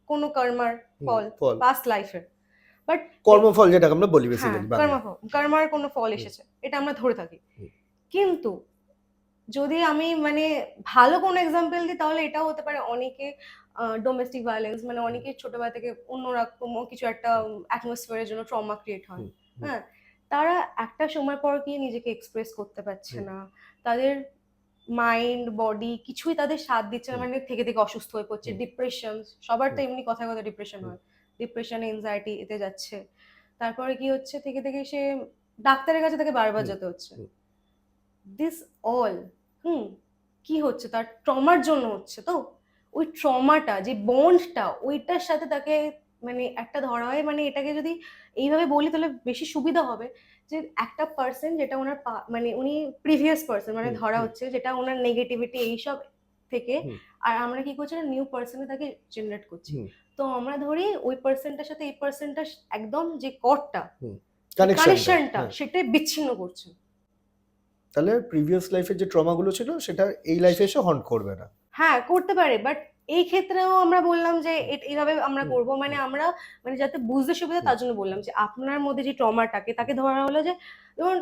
কোনো কর্মার ফল, ফল, পাস্ট লাইফের। বাট কর্মফল যেটাকে আমরা বলি হ্যাঁ, বেসিক্যালি বাংলায়। কর্মার কোনো ফল হুম, এসেছে, এটা আমরা ধরে থাকি। হুম, কিন্তু যদি আমি মানে ভালো কোনো এক্সাম্পল দিই তাহলে এটাও হতে পারে অনেকে ডোমেস্টিক ভায়োলেন্স, মানে অনেকে ছোটবেলা থেকে অন্যরকম কিছু একটা অ্যাটমসফিয়ারের জন্য ট্রমা ক্রিয়েট হয়। হুম, হুম, হ্যাঁ, তারা একটা সময় পর গিয়ে নিজেকে এক্সপ্রেস করতে পারছে হুম, না, তাদের মাইন্ড বডি কিছুই তাদের সাথ দিচ্ছে না, হুম, মানে থেকে থেকে অসুস্থ হয়ে পড়ছে। হুম, ডিপ্রেশন, সবার তো হুম, এমনি কথায় কথায় ডিপ্রেশন হুম, হয়, ডিপ্রেশন এনজাইটি এতে যাচ্ছে। তারপরে কি হচ্ছে, থেকে থেকে সে ডাক্তারের কাছে তাকে বারবার হুম, যেতে হচ্ছে। হুম, দিস অল হুম কি হচ্ছে, তার ট্রমার জন্য হচ্ছে। তো ওই ট্রমাটা যে বন্ডটা ওইটার সাথে তাকে মানে একটা ধরা হয়, মানে এটাকে যদি এইভাবে বলি তাহলে বেশি সুবিধা হবে, যে একটা পার্সন যেটা ওনার মানে উনি প্রিভিয়াস পার্সন মানে হুম, ধরা হুম, হচ্ছে যেটা ওনার নেগেটিভিটি এইসব থেকে, হুম, আর আমরা কি করছি না নিউ পার্সনে তাকে জেনারেট করছি। হুম, তো আমরা ধরি ওই পার্সনটার সাথে এই পার্সনটা একদম যে কর্ডটা, হুম, যে কানেকশনটা, কানেকশনটা হ্যাঁ। সেটাই বিচ্ছিন্ন করছে। তাহলে প্রিভিয়াস লাইফের যে ট্রমাগুলো ছিল সেটা এই লাইফে এসে হন্ট করবে না। হ্যাঁ, করতে পারে, বাট এই ক্ষেত্রেও আমরা বললাম যে হুম, এইভাবে আমরা হুম, করব, মানে হুম, আমরা মানে যাতে বুঝতে সুবিধা হুম, তার জন্য বললাম যে আপনার মধ্যে যে ট্রমাটাকে তাকে ধরা হলো যে যেমন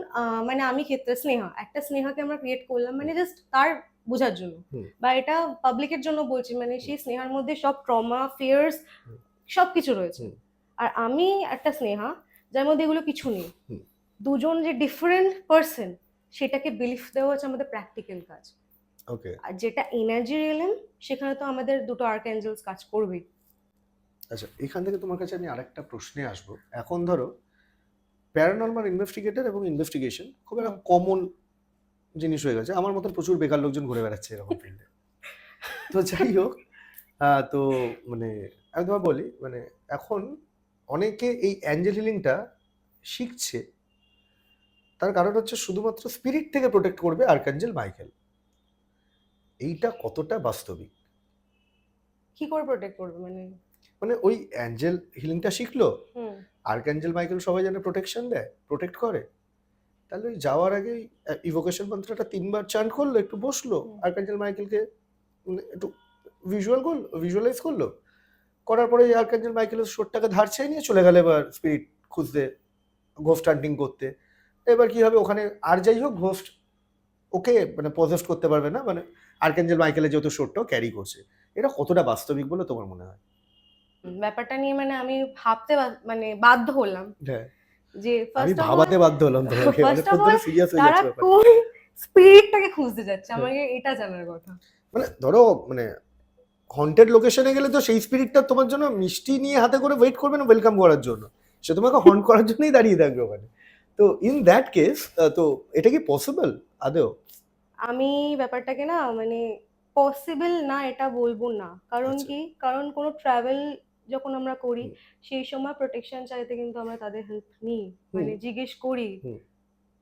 মানে আমি ক্ষেত্রে স্নেহা, একটা স্নেহাকে আমরা ক্রিয়েট করলাম মানে হুম, জাস্ট তার বোঝার জন্য, হুম, বা এটা পাবলিকের জন্য বলছি, মানে হুম, সেই স্নেহার মধ্যে সব ট্রমা ফিয়ার্স হুম, সবকিছু রয়েছে। হুম, আর আমি একটা স্নেহা যার মধ্যে এগুলো কিছু নেই। হুম, দুজন যে ডিফারেন্ট পার্সন সেটাকে বিলিফ দেওয়া হচ্ছে আমাদের প্র্যাকটিক্যাল কাজ। ওকে। আর যেটা এনার্জি রিয়েলম সেখানে তো আমাদের দুটো আর্কএঞ্জেলস কাজ করবেই। আচ্ছা, এখান থেকে তোমার কাছে আমি আরেকটা প্রশ্নে আসবো। এখন ধরো প্যারানর্মাল ইনভেস্টিগেটর এবং ইনভেস্টিগেশন খুব একটা হুম। কমন জিনিস হয়ে গেছে, আমার মতন প্রচুর বেকার লোকজন ঘুরে বেড়াচ্ছে এরকম ফিল্ডে। তো যাই হোক, তো মানে আমি তোমায় বলি, মানে এখন অনেকে এই অ্যাঞ্জেল হিলিংটা শিখছে, তার কারণ হচ্ছে শুধুমাত্র স্পিরিট থেকে প্রোটেক্ট করবে আর্কাঞ্জেল মাইকেল। এইটা কতটা বাস্তবিক? কি করে প্রোটেক্ট করবে মানে? মানে ওই অ্যাঞ্জেল হিলিংটা শিখলো, হুম। আর্কাঞ্জেল মাইকেল সবাই জানে প্রোটেকশন দেয়, প্রোটেক্ট করে, তাহলে ওই যাওয়ার আগেই ইভোকেশন মন্ত্রটা 3 বার চান্ট করলো, একটু বসলো, হুম। আর্কাঞ্জেল মাইকেলকে একটু ভিজুয়ালাইজ করলো, করার পরে আর্কাঞ্জেল মাইকেলের শোরটাকে ধার চেয়ে নিয়ে চলে গেলে এবার স্পিরিট খুঁজতে, ঘোস্ট হান্টিং করতে। এবার কি হবে ওখানে, আর যাই হোক ঘোস্ট ওকে মানে পজেস্ট করতে পারবে না, মানে আর্কাঞ্জেল মাইকেলের যেহেতু শোরটাও ক্যারি করছে। এটা কতটা বাস্তবিক বলে তোমার মনে হয়? ব্যাপারটা নিয়ে মানে আমি ভাবতে মানে বাধ্য হলাম হ্যাঁ, যে আমি ফার্স্ট অফ অল ভাবাতে বাধ্য হলাম তোমাকে, ফার্স্ট অনেকক্ষণ অফ অল ধরে সিরিয়াস হয়ে তারা যাচ্ছে ব্যাপারটা। কোন স্পিরিটটাকে খুঁজতে যাচ্ছে হ্যাঁ, আমাকে এটা জানার কথা। মানে ধরো মানে হন্টেড লোকেশনে গেলে তো সেই স্পিরিটটা তোমার জন্য মিষ্টি নিয়ে হাতে করে ওয়েট করবে না ওয়েলকাম করার জন্য, সে তোমাকে হন্ট করার জন্যই দাঁড়িয়ে থাকবে ওখানে। তো ইন দ্যাট কেস, তো এটা কি পসিবল আদৌ? আমি ব্যাপারটাকে না মানে পসিবল না এটা বলবো না, কারণ আচ্ছা। কি, কারণ কোনো ট্রাভেল যখন আমরা করি হুম সেই সময় প্রোটেকশন চাইতে কিন্তু আমরা তাদের হেল্প নিই, হুম মানে জিজ্ঞেস করি, হুম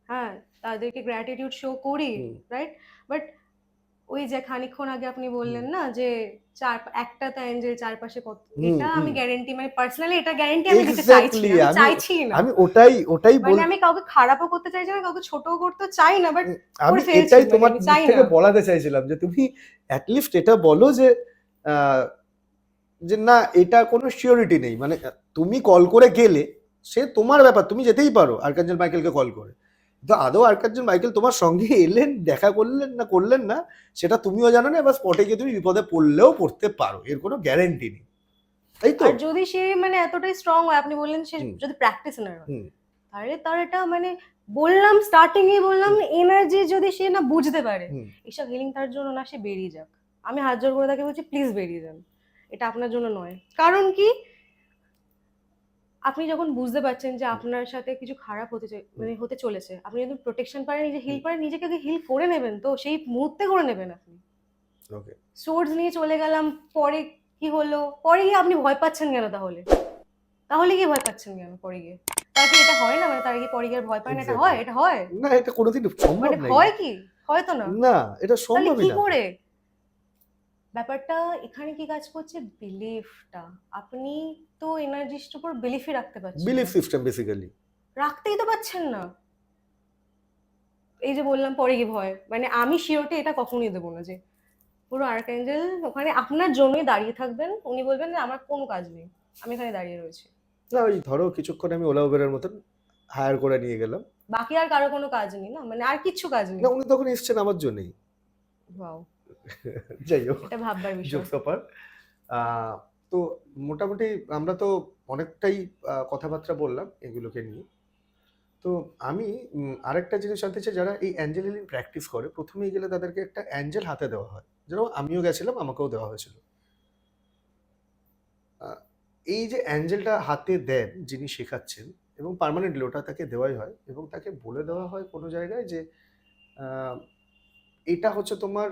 হ্যাঁ, তাদেরকে গ্র্যাটিটিউড শো করি, হুম রাইট? বাট ওই যে খানিকক্ষণ আগে আপনি হুম বললেন না যে একটা তো অ্যাঞ্জেল চারপাশে কত, হুম এটা আমি হুম গ্যারেন্টি মানে পার্সোনালি এটা গ্যারেন্টি আমি দিতে চাইছি এক্স্যাক্টলি, না, আমি আমি চাইছি না। আমি ওটাই ওটাই মানে আমি কাউকে খারাপও করতে চাইছি না, কাউকে ছোটও করতে চাই না, বাট আমি করে ফেলছি, এটাই মানে তোমার আমি মুখ চাই না। থেকে বলাতে চাইছিলাম যে তুমি অ্যাটলিস্ট এটা বলো যে আহ, যে না এটা কোনো শিওরিটি নেই, মানে তুমি কল করে গেলে সে তোমার ব্যাপার, তুমি যেতেই পারো আর্কাঞ্জেল মাইকেলকে কল করে, তো আদৌ আর একজন মাইকেল তোমার সঙ্গে এলেন, দেখা করলেন না করলেন না সেটা তুমিও জানো না, এবার স্পটে গিয়ে তুমি বিপদে পড়লেও পড়তে পারো, এর কোনো গ্যারেন্টি নেই, তাই তো? আর যদি সে মানে এতটাই স্ট্রং হয়, আপনি বললেন সে হুম। যদি প্র্যাকটিস না হয়, হুম। তাহলে তার এটা মানে বললাম স্টার্টিং এ বললাম এনার্জি যদি সে না বুঝতে পারে, হুম। এইসব হিলিং তার জন্য না, সে বেরিয়ে যাক। আমি হাত জোর করে তাকে বলছি প্লিজ বেরিয়ে যান, এটা আপনার জন্য নয়। কারণ কি, আপনি যখন বুঝতে পারছেন যে আপনার সাথে কিছু খারাপ মানে হতে চলেছে, আপনি যদি প্রোটেকশন পারেন, নিজে হিল পারেন, নিজেকে আগে হিল করে নেবেন, তো সেই মুহূর্তে করে নেবেন আপনি। ওকে। সোর্স নিয়ে চলে গেলাম, পরে কি হলো, পরে গিয়ে আপনি ভয় পাচ্ছেন কেন তাহলে? তাহলে কি ভয় পাচ্ছেন কেন পরে গিয়ে? তার কি এটা হয় না, মানে তার কি পরে গিয়ে আর ভয় পায় না? এটা হয়, এক্স্যাক্টলি। এটা হয়, না, এটা কোনোদিন সম্ভব মানে নাই। হয় কি, হয় তো না। না, এটা তাহলে সম্ভবই কি না। করে? ব্যাপারটা এখানে কি কাজ করছে, বিলিফটা। আপনি তো এনার্জির উপর বিলিফই রাখতে পারছেন বিলিফ না, সিস্টেম বেসিক্যালি। রাখতেই তো পারছেন না। এই যে বললাম পরে কি ভয়, মানে আমি শিওরটি এটা কখনোই দেবো না যে পুরো আর্কএঞ্জেল ওখানে আপনার জন্যই দাঁড়িয়ে থাকবেন, উনি বলবেন যে আমার কোনো কাজ নেই, আমি এখানে দাঁড়িয়ে রয়েছি। না, ওই ধরো কিছুক্ষণ আমি ওলা উবেরের মতন হায়ার করে নিয়ে গেলাম, বাকি আর কারো কোনো কাজ নেই না, মানে আর কিচ্ছু কাজ না নেই। উনি তখন এসছেন আমার জন্যই। ওয়াও, যাই হোক, এটা ভাববার বিষয়। Jokes apart. তো মোটামুটি আমরা তো অনেকটাই কথাবার্তা বললাম এগুলোকে নিয়ে। তো আমি আরেকটা জিনিস জানতে চাই, যারা এই অ্যাঞ্জেল হিলিং প্র্যাকটিস করে, প্রথমেই গেলে তাদেরকে একটা অ্যাঞ্জেল হাতে দেওয়া হয়, যেরকম আমিও গেছিলাম, আমাকেও দেওয়া হয়েছিল। আহ, এই যে অ্যাঞ্জেলটা হাতে দেন যিনি শেখাচ্ছেন, এবং পার্মানেন্টলি ওটা তাকে দেওয়াই হয়, এবং তাকে বলে দেওয়া হয় কোনো জায়গায় যে আহ, এটা হচ্ছে তোমার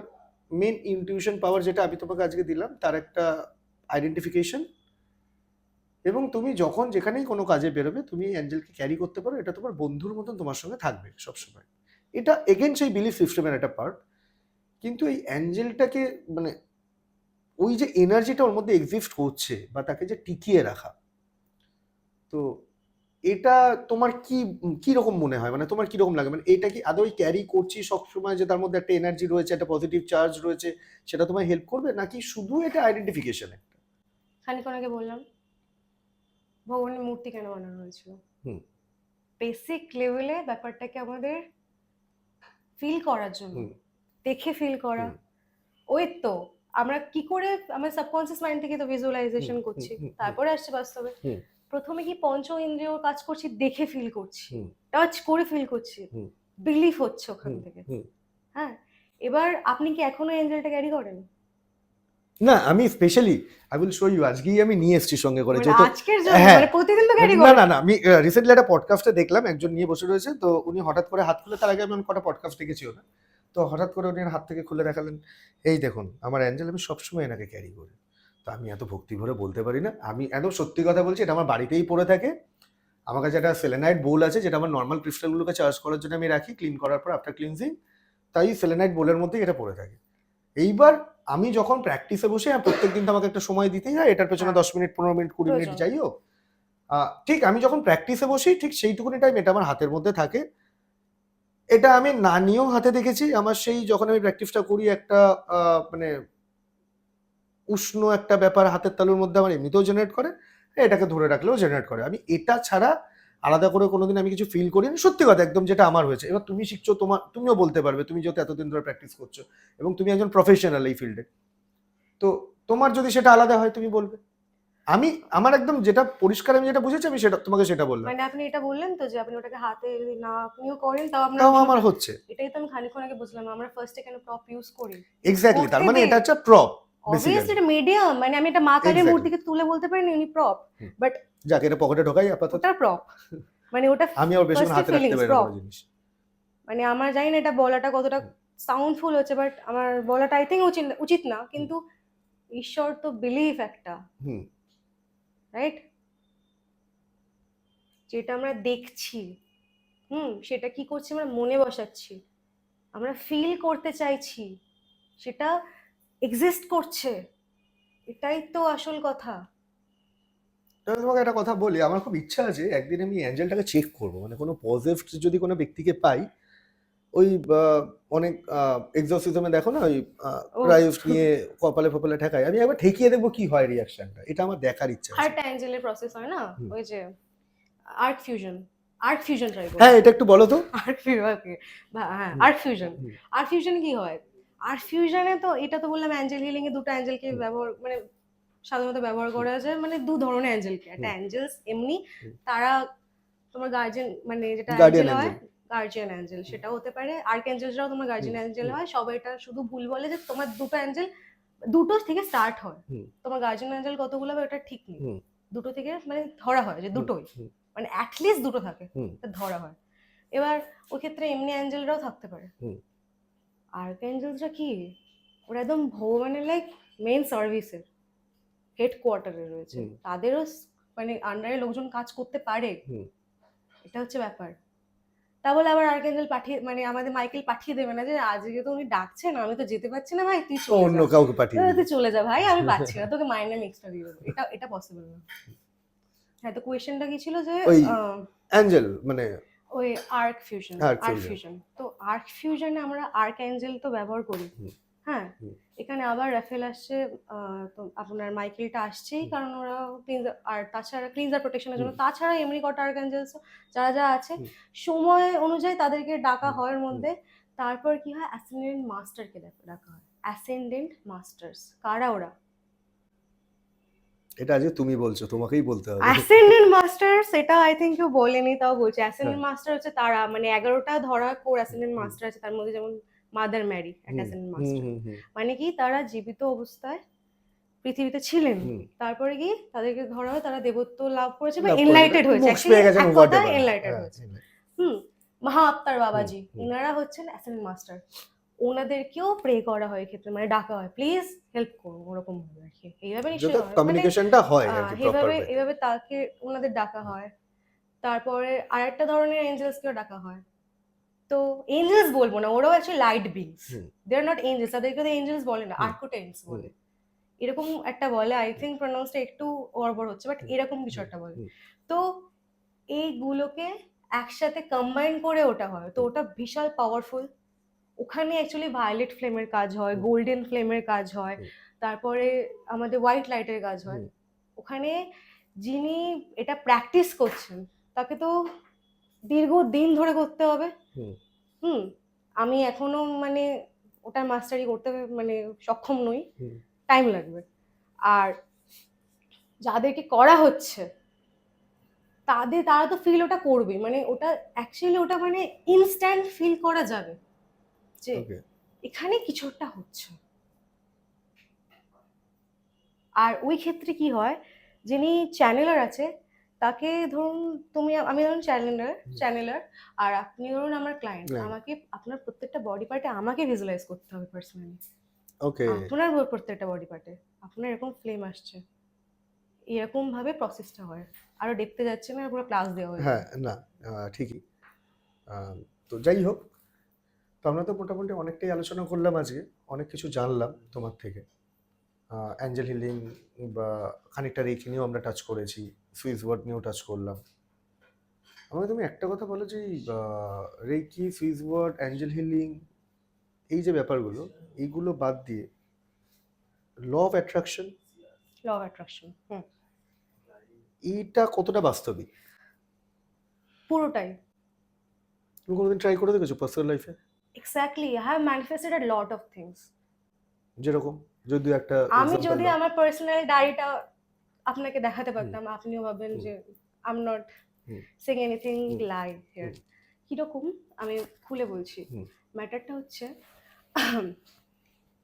মেন ইনটিউশন পাওয়ার, যেটা আমি তোমাকে আজকে দিলাম তার একটা আইডেন্টিফিকেশন, এবং তুমি যখন যেখানেই কোনো কাজে বেরোবে তুমি অ্যাঞ্জেলকে ক্যারি করতে পারো, এটা তোমার বন্ধুর মতন তোমার সঙ্গে থাকবে সবসময়। এটা এগেন সেই বিলিফ সিস্টেমের একটা পার্ট। কিন্তু এই অ্যাঞ্জেলটাকে মানে ওই যে এনার্জিটা ওর মধ্যে এক্সিস্ট করছে বা তাকে যে টিকিয়ে রাখা, তো এটা তোমার কি কি রকম মনে হয়, মানে তোমার কি রকম লাগে, মানে এটা কি আদৌ ক্যারি করছি সবসময়, যে তার মধ্যে একটা এনার্জি রয়েছে, একটা পজিটিভ চার্জ রয়েছে, সেটা তোমায় হেল্প করবে, নাকি শুধু এটা আইডেন্টিফিকেশন একটা? খানিকক্ষণ আগে বললাম ভগবানের মূর্তি কেন বানানো হয়েছিল, হুম। বেসিক লেভেলে ব্যাপারটাকে আমাদের ফিল করার জন্য, হুম। দেখে ফিল করা। হুম। ওই তো আমরা কি করে, আমার সাবকনসিয়াস মাইন্ড থেকে তো হুম। ভিজুয়ালাইজেশন হুম। করছি, হুম। হুম। তারপরে আসছে বাস্তবে। হুম। প্রথমে কি পঞ্চ ইন্দ্রিয় কাজ করছি, দেখে ফিল করছি, হুম। টাচ করে ফিল করছি, হুম। বিলিফ হচ্ছে ওখান হুম। থেকে। হুম। হ্যাঁ, এবার আপনি কি এখনো এঞ্জেলটা ক্যারি করেন? না, আমি specially I will show you, আজকেই আমি নিয়ে এসেছি সঙ্গে করে, মানে যেহেতু আজকের জন্য, হ্যাঁ, মানে প্রতিদিন তো ক্যারি না করেন? না না, আমি রিসেন্টলি একটা পডকাস্টে দেখলাম একজন নিয়ে বসে রয়েছে, তো উনি হঠাৎ করে হাত খুলে, তার আগে আমি কটা পডকাস্ট দেখেছিও না, তো হঠাৎ করে উনি হাত থেকে খুলে দেখালেন, এই দেখুন আমার অ্যাঞ্জেল, আমি সবসময় এনাকে ক্যারি করি। তো আমি এত ভক্তি ভরে বলতে পারি না, আমি একদম সত্যি কথা বলছি, এটা আমার বাড়িতেই পড়ে থাকে। আমার কাছে একটা সেলেনাইট বোল আছে, যেটা আমার নর্মাল ক্রিস্টালগুলোকে চার্জ করার জন্য আমি রাখি ক্লিন করার পর আফটার ক্লিনজিং, তাই সেলেনাইট বোলের মধ্যেই এটা পড়ে থাকে। এইবার আমি যখন প্র্যাকটিসে বসে, প্রত্যেক দিন তো আমাকে একটা সময় দিতেই হয়, এটার পেছনে হ্যাঁ, 10 মিনিট 15 মিনিট 20 মিনিট প্রয়োজন। যাই হোক, ঠিক আমি যখন প্র্যাকটিসে বসি ঠিক সেইটুকুনি টাইম এটা আমার হাতের মধ্যে থাকে। এটা আমি না নিয়েও হাতে দেখেছি, আমার সেই যখন আমি প্র্যাকটিসটা করি একটা মানে উষ্ণ একটা ব্যাপার হাতের তালুর মধ্যে আমার এমনিতেও জেনারেট করে, এটাকে ধরে রাখলেও জেনারেট করে। আমি এটা ছাড়া আলাদা করে কোনোদিন আমি কিছু ফিল করিনি, সত্যি কথা একদম, যেটা আমার হয়েছে। এবার তুমি শিখছো, তুমিও বলতে পারবে, তুমি যেহেতু এতদিন ধরে প্র্যাকটিস করছো এবং তুমি একজন প্রফেশনাল এই ফিল্ডে, তো তোমার যদি সেটা আলাদা হয় তুমি বলবে। আমি আমার একদম যেটা পরিষ্কার, আমি যেটা বুঝেছি আমি সেটা তোমাকে সেটা বললাম। মানে আপনি এটা বললেন তো যে আপনি ওটাকে হাতে যদি না আপনিও করেন, তাও আপনার তাও অংশ। আমার হচ্ছে। এটাই তো আমি খানিকক্ষণ আগে বুঝলাম, আমরা ফার্স্টে কেন প্রপ ইউজ করি। এক্স্যাক্টলি, তার করতে মানে দে, এটা হচ্ছে প্রপ অবভিয়াসলি বেসিক্যালি। এটা মিডিয়াম, মানে আমি এটা মা কালীর এক্স্যাক্টলি। মূর্তিকে তুলে বলতে পারি না উনি প্রপ, বাট যাকে এটা পকেটে ঢোকাই আপাতত। ওটা প্রপ, মানে ওটা আমি আর বেশিক্ষণ ফার্স্টে হাতে রাখতে ফিলিংস পারি না প্রপ। কোনো জিনিস। মানে আমার জানি না এটা বলাটা কতটা সাউন্ডফুল হচ্ছে, বাট আমার বলাটা আই থিঙ্ক উচিত না, কিন্তু ঈশ্বর তো বিলিভ একটা, হুম। রাইট? যেটা আমরা দেখছি, সেটা কি করছি, আমরা মনে বসাচ্ছি, আমরা ফিল করতে চাইছি, সেটা এক্সিস্ট করছে, এটাই তো আসল কথা। আমি তোমাকে একটা কথা বলি, আমার খুব ইচ্ছা আছে একদিন আমি অ্যাঞ্জেলটাকে চেক করবো, মানে কোনো পজিটিভ যদি কোনো ব্যক্তিকে পাই, ওই অনেক এক্সোসিজমে দেখো না, ওই ও, ক্রাইস্ট নিয়ে কপালে ফপালে ঠেকায়, আমি একবার ঠেকিয়ে দেখবো কি হয় রিয়াকশনটা, এটা আমার দেখার ইচ্ছা আছে। হার্ট অ্যাঞ্জেলের প্রসেস হয় না, হুম। ওই যে arc fusion, arc fusion try করো। হ্যাঁ, এটা একটু বলো তো। আর্ক ফিউশন, ওকে, হ্যাঁ, হুম, আর্ক ফিউশন। হুম, আর্ক ফিউশনে কি হয়? আর্ক ফিউশনে তো এটা তো বললাম অ্যাঞ্জেল হিলিং এ দুটো অ্যাঞ্জেলকে হুম, ব্যবহার মানে সাধারণত ব্যবহার হুম, করা যায়, মানে দু ধরনের অ্যাঞ্জেলকে। একটা হুম, অ্যাঞ্জেলস এমনি, হুম। তারা তোমার গার্জিয়ান, মানে যেটা গার্ডিয়ান অ্যাঞ্জেল হয় অ্যাঞ্জেল। গার্জিয়ান অ্যাঞ্জেল, সেটাও হতে পারে। আর্ক অ্যাঞ্জেলসরাও তোমার হুম, গার্জিয়ান অ্যাঞ্জেল হুম, হয়। সবাই এটা শুধু ভুল বলে যে তোমার দুটো অ্যাঞ্জেল, দুটো থেকে স্টার্ট হয়। হুম, তোমার গার্জিয়ান অ্যাঞ্জেল কতগুলো হবে ওটা ঠিক নেই। হুম, দুটো থেকে মানে ধরা হয় যে হুম, দুটোই, হুম, মানে অ্যাটলিস্ট দুটো থাকে, হুম, এটা ধরা হয়। এবার ওই ক্ষেত্রে এমনি অ্যাঞ্জেলরাও থাকতে পারে। হুম, আর্কঅ্যাঞ্জেলসরা কি, ওরা একদম ভগবানের লাইক মেইন সার্ভিসের হেডকোয়ার্টারে রয়েছে, হুম, তাদেরও মানে আন্ডারে লোকজন কাজ করতে পারে, হুম। এটা হচ্ছে ব্যাপার। তা বলে আবার আর্কঅ্যাঞ্জেল পাঠিয়ে, মানে আমাদের মাইকেল পাঠিয়ে দেবে না যে আজকে তো উনি ডাকছেন, আমি তো যেতে পারছি না ভাই, তুই চলে অন্য যা, কাউকে পাঠিয়ে দিল। তুই চলে যা ভাই, আমি পাচ্ছি না, তোকে মাইনে আমি এক্সট্রা দিয়ে দেবো, এটা এটা পসিবল না। হ্যাঁ, তো কোয়েশ্চেনটা কি ছিল যে ওই অ্যাঞ্জেল মানে ওই arc fusion, arc arc fusion. Fusion, তো আর্ক ফিউশনে আমরা আর্ক অ্যাঞ্জেল তো ব্যবহার করি। হুম, হ্যাঁ, হুম, এখানে আবার রাফেল আসছে, তো আপনার মাইকেলটা আসছেই, হুম, কারণ ওরা ক্লিনজার, আর তাছাড়া ক্লিনজার প্রোটেকশনের হুম, জন্য, তাছাড়া এমনি কটা আর্কঅ্যাঞ্জেলস যারা যারা আছে হুম, সময় অনুযায়ী তাদেরকে ডাকা হুম, হয় এর হুম। মধ্যে। তারপর কি হয়, অ্যাসেন্ডেন্ট মাস্টারকে ডাকা হয়। অ্যাসেন্ডেন্ট মাস্টার্স কারা ওরা? এটা আজকে তুমি বলছো, তোমাকেই বলতে হবে। অ্যাসেন্ডেন্ট মাস্টার, সেটা আই থিঙ্ক কেউ বলেনি, তাও বলছে হ্যাঁ। অ্যাসেন্ডেন্ট মাস্টার হচ্ছে তারা, মানে 11টা ধরা কোর হুম, অ্যাসেন্ডেন্ট হুম, মাস্টার আছে, তার মধ্যে যেমন মাদার ম্যারি একটা হুম, অ্যাসেন্ডেন্ট হুম, মাস্টার। হুম, হুম, মানে কি, তারা জীবিত অবস্থায় পৃথিবীতে ছিলেন, হুম। তারপরে গিয়ে তাদেরকে ধরা হয়, তারা দেবত্ব লাভ করেছে বা লাভ করেছে, এনলাইটেড হয়েছে, মোক্ষ অ্যাকচুয়ালি পেয়ে গেছেন, এক হোয়াট কথায় এভার। এনলাইটেড হ্যাঁ, হয়েছে। হ্যাঁ। হুম, মহা আবতার হুম, বাবাজি হুম। ইনারা হচ্ছেন অ্যাসেন্ডেন্ট মাস্টার। ওনাদেরকেও প্রে করা হয় এক্ষেত্রে, মানে ডাকা হয় প্লিজ হেল্প করুন, ওরকম ভাবে আর কি, এইভাবে যাতে নিশ্চয়ই নয়, মানে কমিউনিকেশনটা হয় আর কি প্রপার এভাবে ওয়েতে। এভাবে তাকে ওনাদের ডাকা হয়। তারপরে আরেকটা ধরনের এঞ্জেলসকেও ডাকা হয়। তো এঞ্জেলস বলবো না, ওরাও actually light beings, hmm, they are not angels, তাদেরকে তো এঞ্জেলস বলে না, হুম, আর্কোটেন্স হুম, বলে। এরকম একটা বলে, আই থিঙ্ক প্রনাউন্সটা একটু গড়বড় হচ্ছে, বাট হুম, এরকম কিছু হুম, একটা বলে। হুম, তো এইগুলোকে একসাথে কম্বাইন করে ওটা হয়, তো হুম, ওটা বিশাল পাওয়ারফুল। ওখানে অ্যাকচুয়ালি ভায়োলেট ফ্লেমের কাজ হয়, হুম, গোল্ডেন ফ্লেমের কাজ হয়, হুম, তারপরে আমাদের হোয়াইট লাইটের কাজ হয়। হুম, ওখানে যিনি এটা প্র্যাকটিস করছেন তাকে তো দীর্ঘদিন ধরে করতে হবে। হুম, হুম, আমি এখনো মানে ওটা মাস্টারি করতে মানে সক্ষম নই, হুম। টাইম লাগবে। আর যাদেরকে করা হচ্ছে তারা তো ফিল ওটা করবে, মানে ওটা অ্যাকচুয়ালি ওটা মানে ইনস্ট্যান্ট ফিল করা যাবে যে ওকে। এখানে কিছু একটা হচ্ছে। আর ওই ক্ষেত্রে কি হয়, যিনি চ্যানেলার আছে তাকে ধরুন, আমি ধরুন চ্যানেলার হুম, চ্যানেলার আর আপনি ধরুন আমার ক্লায়েন্ট, রাইট। আমাকে আপনার প্রত্যেকটা বডি পার্টে আমাকে ভিজুয়ালাইজ করতে হবে পার্সোনালি। ওকে। আপনার প্রত্যেকটা বডি পার্টে আপনার এরকম ফ্লেম আসছে, এরকম ভাবে প্রসেসটা হয়। আরো দেখতে যাচ্ছে না, পুরো ক্লাস দেওয়া হয়ে হ্যাঁ, যাবে। না, ঠিকই। তো যাই হোক, তো আমরা তো মোটামুটি অনেকটাই আলোচনা করলাম আজকে। অনেক কিছু জানলাম তোমার থেকে। অ্যাঞ্জেল হিলিং বা খানিকটা রেকি নিয়েও আমরা টাচ করেছি। সুইস ওয়ার্ড নিয়েও টাচ করলাম। আমাকে তুমি একটা কথা বলো যে reiki, switch word, angel healing এই যে ব্যাপারগুলো, এইগুলো বাদ দিয়ে law of attraction law of attraction, হুম, এইটা কতটা বাস্তবিক? পুরোটাই। তুমি কোনোদিন ট্রাই করে দেখেছো পার্সোনাল লাইফে? Exactly, I have manifested a lot of things. যেরকম যদি একটা আমি এক্সাম্পল যদি দাও। আমার পার্সোনাল ডায়েরিটা আপনাকে দেখাতে হুম, পারতাম, আপনিও ভাববেন হুম, যে I am not hmm, saying anything hmm, lie here. Hmm, কিরকম, আমি খুলে বলছি। হুম, ম্যাটারটা হচ্ছে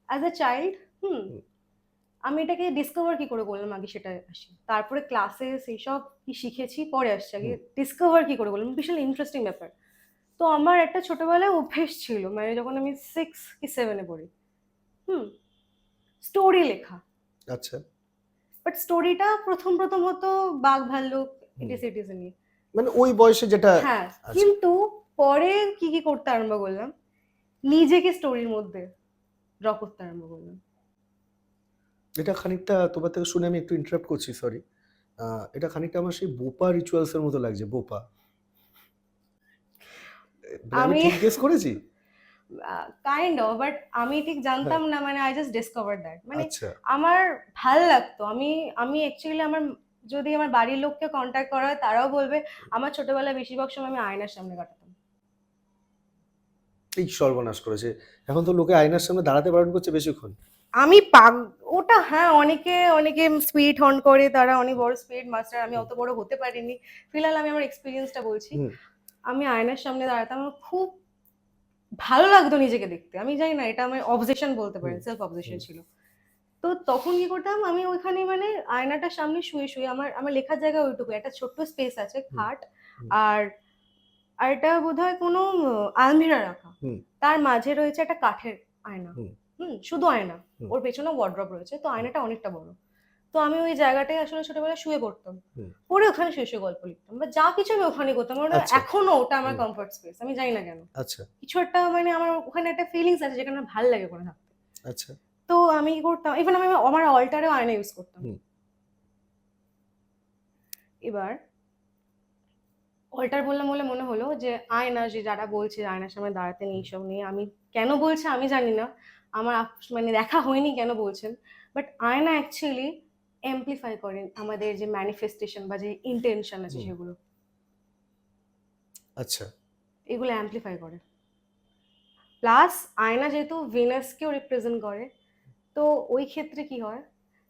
অ্যাজ এ চাইল্ড, হুম, হুম, আমি এটাকে ডিসকভার কি করে করলাম আগে সেটা আসি, তারপরে ক্লাসে সেই সব কি শিখেছি পরে আসছে, আগে হুম, ডিসকভার কি করে করলাম, বিশাল ইন্টারেস্টিং ব্যাপার। তো আমার একটা ছোটবেলায় অভ্যেস ছিল, মানে যখন আমি 6 কি 7-এ পড়ি, হুম, স্টোরি লেখা। আচ্ছা। বাট স্টোরিটা প্রথম প্রথম হতো বাঘ ভাল্লুক হুম। ইটিস ইটিস নিয়ে। মানে ওই বয়সে যেটা হ্যাঁ, আছে। কিন্তু পরে কি কি করতে আরম্ভ করলাম, নিজেকে স্টোরির মধ্যে ড্র করতে আরম্ভ করলাম। এটা খানিকটা তোমার থেকে শুনে আমি একটু ইন্টারাপ্ট করছি, সরি। এটা খানিকটা আমার সেই বোপা রিচুয়ালস এর মতো লাগছে, বোপা। মানে আমি আমি ঠিক গেস করেছি? কাইন্ড অফ, বাট আমি ঠিক হ্যাঁ, জানতাম না, মানে আই জাস্ট ডিসকভার দ্যাট, মানে আচ্ছা। আমার ভাল লাগতো, আমি আমি অ্যাকচুয়ালি আমার যদি আমার বাড়ির লোককে কন্ট্যাক্ট করা হয় তারাও বলবে আমার ছোটবেলায় বেশিরভাগ সময় আমি আয়নার সামনে কাটাতাম। এই সর্বনাশ করেছে, এখন তো লোকে আয়নার সামনে দাঁড়াতে বারণ করছে বেশিক্ষণ। আমি ওটা হ্যাঁ, অনেকে অনেকে স্পিড হর্ন করে, তারা অনেক বড় স্পিড মাস্টার, আমি অত বড় হতে পারিনি। ফিলহাল আমি আমার এক্সপিরিয়েন্সটা বলছি। হুম। আমি আয়নার সামনে দাঁড়াতাম, আমার খুব ভালো লাগতো নিজেকে দেখতে। আমি জানি না, এটা আমার অবজেশন বলতে পারেন, সেলফ অবজেশন ছিল। তো তখন কি করতাম, আমি ওইখানে মানে আয়নাটার সামনে শুয়ে শুয়ে আমার আমার লেখার জায়গা ওইটুকু, একটা ছোট্ট স্পেস আছে, খাট আর আর এটা বোধহয় কোনো আলমিরা রাখা, তার মাঝে রয়েছে একটা কাঠের আয়না। শুধু আয়না, ওর পেছনে ওয়ার্ড্রপ রয়েছে, তো আয়নাটা অনেকটা বড়। তো আমি ওই জায়গাটায় আসলে ছোটবেলায় শুয়ে পড়তাম, পরে ওখানে শুয়ে শুয়ে গল্প লিখতাম বা যা কিছু আমি ওখানে করতাম। আমার এখনো ওটা আমার কমফর্ট স্পেস, আমি জানি না কেন। আচ্ছা, কিছু একটা মানে আমার ওখানে একটা ফিলিংস আছে যেখানে আমার ভালো লাগে ওখানে থাকতে। আচ্ছা। তো আমি কি করতাম, ইভেন আমি আমার অল্টারেও আয়না ইউজ করতাম। এবার অল্টার বললাম বলে মনে হলো যে আয়না, যে যারা বলছে আয়নার সামনে দাঁড়াতে নেই, এইসব নিয়ে আমি কেন বলছে আমি জানি না, আমার মানে দেখা হয়নি কেন বলছেন, বাট আয়না অ্যাকচুয়ালি এমপ্লিফাই করেন আমাদের যে ম্যানিফেস্টেশন বা যে ইন্টেনশন আছে সেগুলো। আচ্ছা। এগুলো অ্যামপ্লিফাই করে। প্লাস আয়না যেহেতু ভিনাসকেও রিপ্রেজেন্ট করে, তো ওই ক্ষেত্রে কি হয়,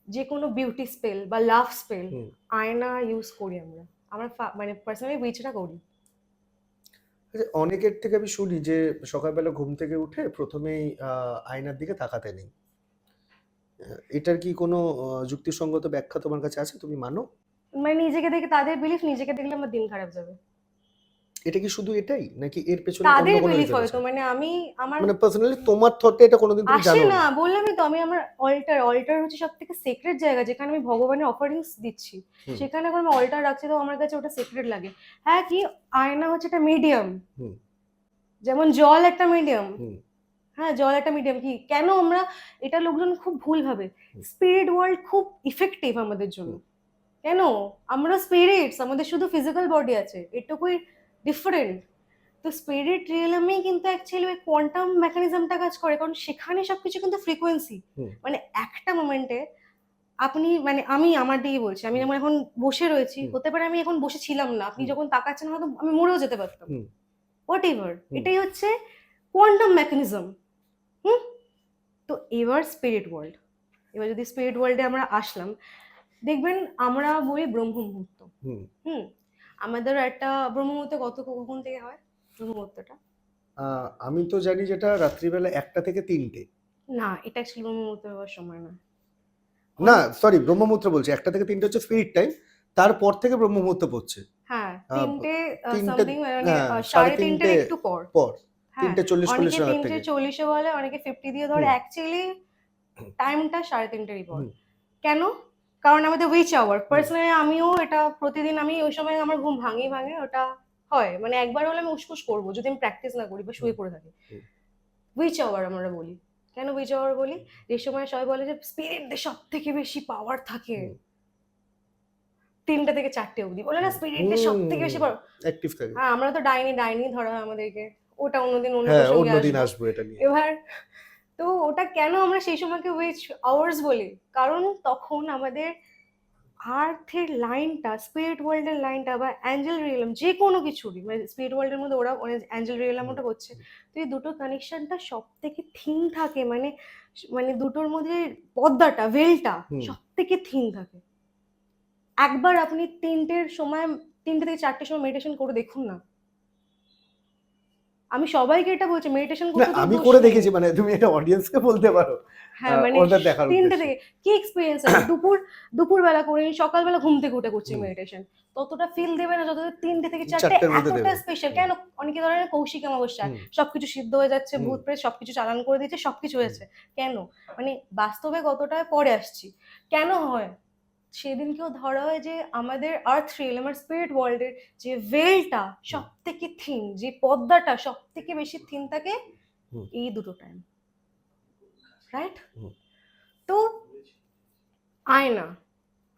যে কোনো বিউটি স্পেল বা লাভ স্পেল আয়না ইউজ করি আমরা। আমার মানে পার্সোনালি উইচটা করি। অনেকের থেকে আমি শুনি যে সকালবেলা ঘুম থেকে উঠে প্রথমেই আয়নার দিকে তাকাতে নেই। এটার কি কোনো যুক্তিসঙ্গত ব্যাখ্যা তোমার কাছে আছে, তুমি মানো? মানে নিজেকে দেখে, তাদের বিলিফ, নিজেকে দেখলে আমার দিন খারাপ যাবে। এটা কি শুধু এটাই নাকি এর পেছনে অন্য তাদের কোনো বিলিফ রিজন আছে? হয়তো, মানে আমি আমার মানে পার্সোনালি তোমার থটে এটা কোনোদিন তুমি আসে জানো না, না? বললামই তো, আমি আমার অল্টার হচ্ছে সব থেকে সিক্রেট জায়গা, যেখানে আমি ভগবানের অফারিংস দিচ্ছি, সেখানে এখন আমি অল্টার রাখছি, তো আমার কাছে ওটা সিক্রেট লাগে। হ্যাঁ, কি আয়না হচ্ছে একটা মিডিয়াম, যেমন জল একটা মিডিয়াম। হ্যাঁ, জল একটা মিডিয়াম। কি কেন আমরা, এটা লোকজন খুব ভুল ভাবে, স্পিরিট ওয়ার্ল্ড খুব ইফেক্টিভ আমাদের জন্য। কেন, আমরা স্পিরিটস, আমাদের শুধু ফিজিক্যাল বডি আছে, এটুকুই ডিফারেন্ট। তো স্পিরিট রিয়েলমেই কিন্তু অ্যাকচুয়ালি ওই কোয়ান্টাম মেকানিজমটা কাজ করে, কারণ সেখানে সবকিছু কিন্তু ফ্রিকোয়েন্সি। মানে একটা মোমেন্টে আপনি, মানে আমি আমার দিকেই বলছি, আমি যেমন এখন বসে রয়েছি, হতে পারে আমি এখন বসে ছিলাম না, আপনি যখন তাকাচ্ছেন হয়তো আমি মরেও যেতে পারতাম, হোয়াট এভার। এটাই হচ্ছে কোয়ান্টাম মেকানিজম। তো এবার স্পিরিট ওয়ার্ল্ড, এবার যদি স্পিরিট ওয়ার্ল্ডে আমরা আসলাম, দেখবেন আমরা বলি ব্রহ্ম মুহূর্ত। আমাদের একটা ব্রহ্ম মুহূর্ত কখন থেকে হয় ব্রহ্ম মুহূর্তটা? আমি তো জানি যেটা রাত্রিবেলা 1টা থেকে 3টে। না, এটা অ্যাকচুয়ালি ব্রহ্ম মুহূর্ত হওয়ার সময় না। না সরি, ব্রহ্মমুহূর্ত বলছি, 1টা থেকে 3টে হচ্ছে স্পিরিট টাইম, তারপর থেকে ব্রহ্মমুহূর্ত পড়ছে। হ্যাঁ, 3টে তিনটে, সামথিং, মানে হ্যাঁ, 3:30 একটু পর। পর হ্যাঁ, 3:40 অনেকে নাগাদ থেকে। 3:40 বলে, অনেকে 50 দিয়ে ধরে, অ্যাকচুয়ালি টাইমটা 3:30 পর। কেন? কারণ আমাদের উইচ আওয়ার, পার্সোনালি আমিও এটা প্রতিদিন, আমি ওই সময় আমার ঘুম ভাঙে ওটা হয়, মানে একবার হলে আমি উসকুস করবো যদি আমি প্র্যাকটিস না করি বা শুয়ে পড়ে থাকি। উইচ আওয়ার আমরা বলি, কেন উইচ আওয়ার বলি? যে সময় সবাই বলে যে স্পিরিটদের সব থেকে বেশি পাওয়ার থাকে 3টে থেকে 4টে অবধি, বলে না স্পিরিটদের সব থেকে বেশি পাওয়ার অ্যাক্টিভ থাকে। হ্যাঁ, আমরা তো ডাইনি ধরা হয় আমাদেরকে, ওটা অন্যদিন অন্য হ্যাঁ, প্রসঙ্গে অন্যদিন আসবো। আসবো এটা নিয়ে। এবার তো ওটা কেন আমরা সেই সময়কে উইচ আওয়ার্স বলি, কারণ তখন আমাদের আর্থের লাইনটা, স্পিরিট ওয়ার্ল্ডের লাইনটা বা অ্যাঞ্জেল রিয়েলম, যে কোনো কিছুরই, মানে স্পিরিট ওয়ার্ল্ডের মধ্যে ওরা অ্যাঞ্জেল রিয়েলম ওটা করছে, তো এই দুটো কানেকশনটা সব থেকে থিন থাকে, মানে মানে দুটোর মধ্যে পর্দাটা, ভেলটা সব থেকে থিন থাকে। একবার আপনি 3টে থেকে 4টের সময় মেডিটেশন করে দেখুন না। আমি সবাইকে এটা বলছি, মেডিটেশন করতে তো আমি করে দেখেছি, মানে তুমি এটা অডিয়েন্সকে বলতে পারো। হ্যাঁ, মানে ওদের দেখার 3টে উদ্দেশ্যে। থেকে কি এক্সপিরিয়েন্স আছে, দুপুরবেলা করিনি, সকালবেলা ঘুম থেকে উঠে করছি মেডিটেশন, ততটা ফিল দেবে না যতটা 3টে থেকে 4টে 4টের মধ্যে এতটা দেবে। স্পেশাল। কেন, অনেকে ধরে না কৌশিক অমাবস্যা সবকিছু সিদ্ধ হয়ে যাচ্ছে, ভূত প্রেত সবকিছু চালান করে দিচ্ছে, সবকিছু হয়েছে, কেন? মানে বাস্তবে কতটা পরে আসছি, কেন হয়? সেদিনকেও ধরা হয় যে আমাদের আর্থ রিয়েল, আমার স্পিরিট ওয়ার্ল্ডের যে ভেলটা সব থেকে থিন, যে পর্দাটা সব থেকে বেশি থিন থাকে এই দুটো টাইম, রাইট? তো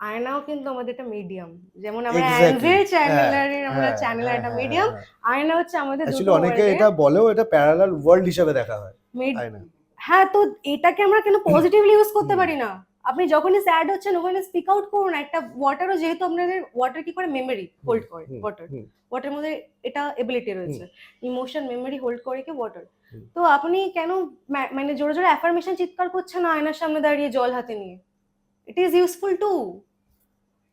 আয়নাও কিন্তু আমাদের একটা মিডিয়াম, যেমন আমরা অ্যাঞ্জেল চ্যানেলারের, আমরা চ্যানেলের একটা মিডিয়াম, আয়না হচ্ছে আমাদের দুটো অনেকে এটা বলেও এটা প্যারালাল ওয়ার্ল্ড হিসেবে দেখা হয় আয়না। হ্যাঁ, তো এটাকে আমরা কেন পজিটিভলি ইউজ করতে পারি না? আপনি যখনই স্যাড হচ্ছেন ওখানে স্পিক আউট করুন। একটা ওয়াটারও, যেহেতু আপনাদের ওয়াটার কি করে মেমরি হোল্ড করে, হুম, ওয়াটার হুম, ওয়াটার মধ্যে এটা এবিলিটি রয়েছে, ইমোশন মেমরি হোল্ড করে কি ওয়াটার। হুম। তো আপনি কেন মানে জোরে জোরে অ্যাফার্মেশন চিৎকার করছেন না আয়নার সামনে দাঁড়িয়ে জল হাতে নিয়ে? It is useful to.